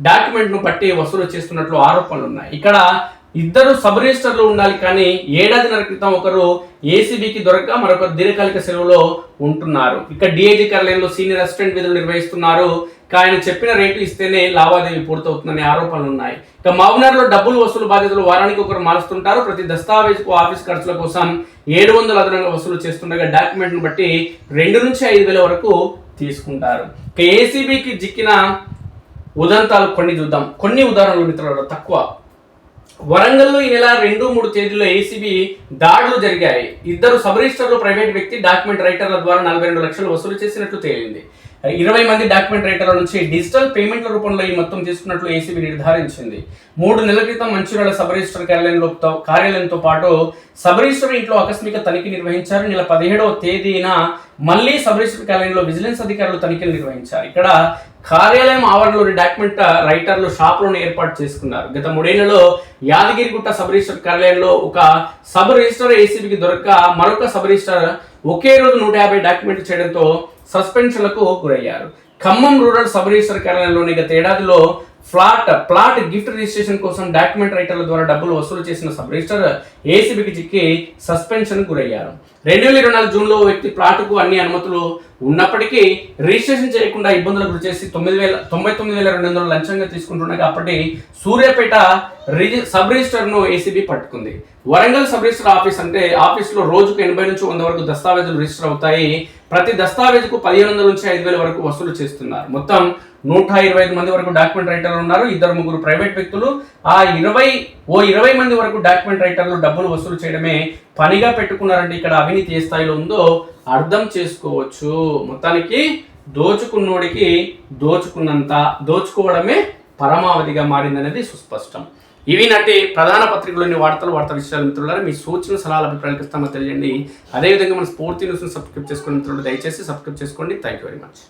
డాక్యుమెంట్ ను బట్టి వసూలు చేస్తున్నట్లు ఆరోపణలు ఉన్నాయి. ఇక్కడ ఇద్దరు సబ్ రిజిస్టర్లు ఉండాలి, కానీ ఏడాదిన్నర క్రితం ఒకరు ఏసీబీకి దొరక్క మరొకరు దీర్ఘకాలిక సెలవులో ఉంటున్నారు. ఇక డిఐజీ కార్యాలయంలో సీనియర్ అసిస్టెంట్ విధులు నిర్వహిస్తున్నారు. ఆయన చెప్పిన రేటు ఇస్తేనే లావాదేవీ పూర్తవుతుందనే ఆరోపణలు ఉన్నాయి. ఇక మహబూబ్నగర్లో డబ్బులు వసూలు బాధ్యతలు వారానికి ఒకరు మారుస్తుంటారు. ప్రతి దస్తావేజుకు ఆఫీస్ ఖర్చుల కోసం 700 అదనంగా వసూలు చేస్తుండగా డాక్యుమెంట్ ను బట్టి 2 నుంచి 5,000 వరకు తీసుకుంటారు. ఇక ఏసీబీకి జిక్కిన ఉదంతాలు కొన్ని చూద్దాం. కొన్ని ఉదాహరణలు మిత్రులు తక్కువ. వరంగల్లో ఈ నెల 2-3 తేదీల్లో ఏసీబీ దాడులు జరిగాయి. ఇద్దరు సబ్ రిజిస్టర్లు ప్రైవేట్ వ్యక్తి డాక్యుమెంట్ రైటర్ల ద్వారా 42 లక్షలు వసూలు చేసినట్లు తేలింది. 20 మంది డాక్యుమెంట్ రైటర్ల నుంచి డిజిటల్ పేమెంట్ల రూపంలో ఈ మొత్తం తీసుకున్నట్లు ఏసీబీ నిర్ధారించింది. 3 నెలల క్రితం మంచిర్యాల సబ్ రిజిస్టర్ కార్యాలయంతో పాటు సబ్ రిజిస్టర్ ఇంట్లో ఆకస్మిక తనిఖీ నిర్వహించారు. నెల 17వ తేదీన మళ్ళీ సబ్ రిజిస్టర్ కార్యాలయంలో విజిలెన్స్ అధికారులు తనిఖీలు నిర్వహించారు. ఇక్కడ కార్యాలయం ఆవరణలోని డాక్యుమెంట్ రైటర్లు షాపులను ఏర్పాటు చేసుకున్నారు. గత 3 ఏళ్లలో యాదగిరిగుట్ట సబ్ రిజిస్టర్ కార్యాలయంలో ఒక సబ్ రిజిస్టర్ ఏసీబీకి దొరక్క మరొక సబ్ రిజిస్టర్ ఒకే రోజు 150 డాక్యుమెంట్లు చేయడంతో సస్పెన్షన్లకు గురయ్యారు. ఖమ్మం రూరల్ సబ్ రిజిస్టర్ కార్యాలయంలోని గత ఏడాదిలో ప్లాట్ గిఫ్ట్ రిజిస్ట్రేషన్ కోసం డాక్యుమెంట్ రైటర్ల ద్వారా డబ్బులు వసూలు చేసిన సబ్ రిజిస్టర్ ఏసీబీకి చిక్కి సస్పెన్షన్ గురయ్యారు. 2024 జూన్లో వ్యక్తి ప్లాట్కు అన్ని అనుమతులు ఉన్నప్పటికీ రిజిస్ట్రేషన్ చేయకుండా ఇబ్బందులకు గురి చేసి 99,200 లంచంగా తీసుకుంటుండగా అప్పటి సూర్యాపేట సబ్ రిజిస్టర్ ను ఏసీబీ పట్టుకుంది. వరంగల్ సబ్ రిజిస్టర్ ఆఫీసులో రోజుకు 80 నుంచి 100 వరకు దస్తావేజులు రిజిస్టర్ అవుతాయి. ప్రతి దస్తావేజుకు 1,500 నుంచి 5,000 వరకు వసూలు చేస్తున్నారు. మొత్తం 125 మంది వరకు డాక్యుమెంట్ రైటర్లు ఉన్నారు. 2-3 ప్రైవేట్ వ్యక్తులు. 20 మంది వరకు డాక్యుమెంట్ రైటర్లు డబ్బులు వసూలు చేయడమే పనిగా పెట్టుకున్నారంటే ఇక్కడ అవినీతి ఏ స్థాయిలో ఉందో అర్థం చేసుకోవచ్చు. మొత్తానికి దోచుకున్నోడికి దోచుకున్నంత దోచుకోవడమే పరమావధిగా మారిందనేది సుస్పష్టం. ఇవి నాటి ప్రధాన పత్రికలోని వార్తా విషయాలు మిత్రులారా. మీ సూచన సలహాల అభిప్రాయాలు ఇస్తామో తెలియండి. అదేవిధంగా మన స్ఫూర్తి న్యూస్ని సబ్స్క్రైబ్ చేసుకుని మిత్రులు దయచేసి సబ్స్క్రైబ్ చేసుకోండి. Thank you very much.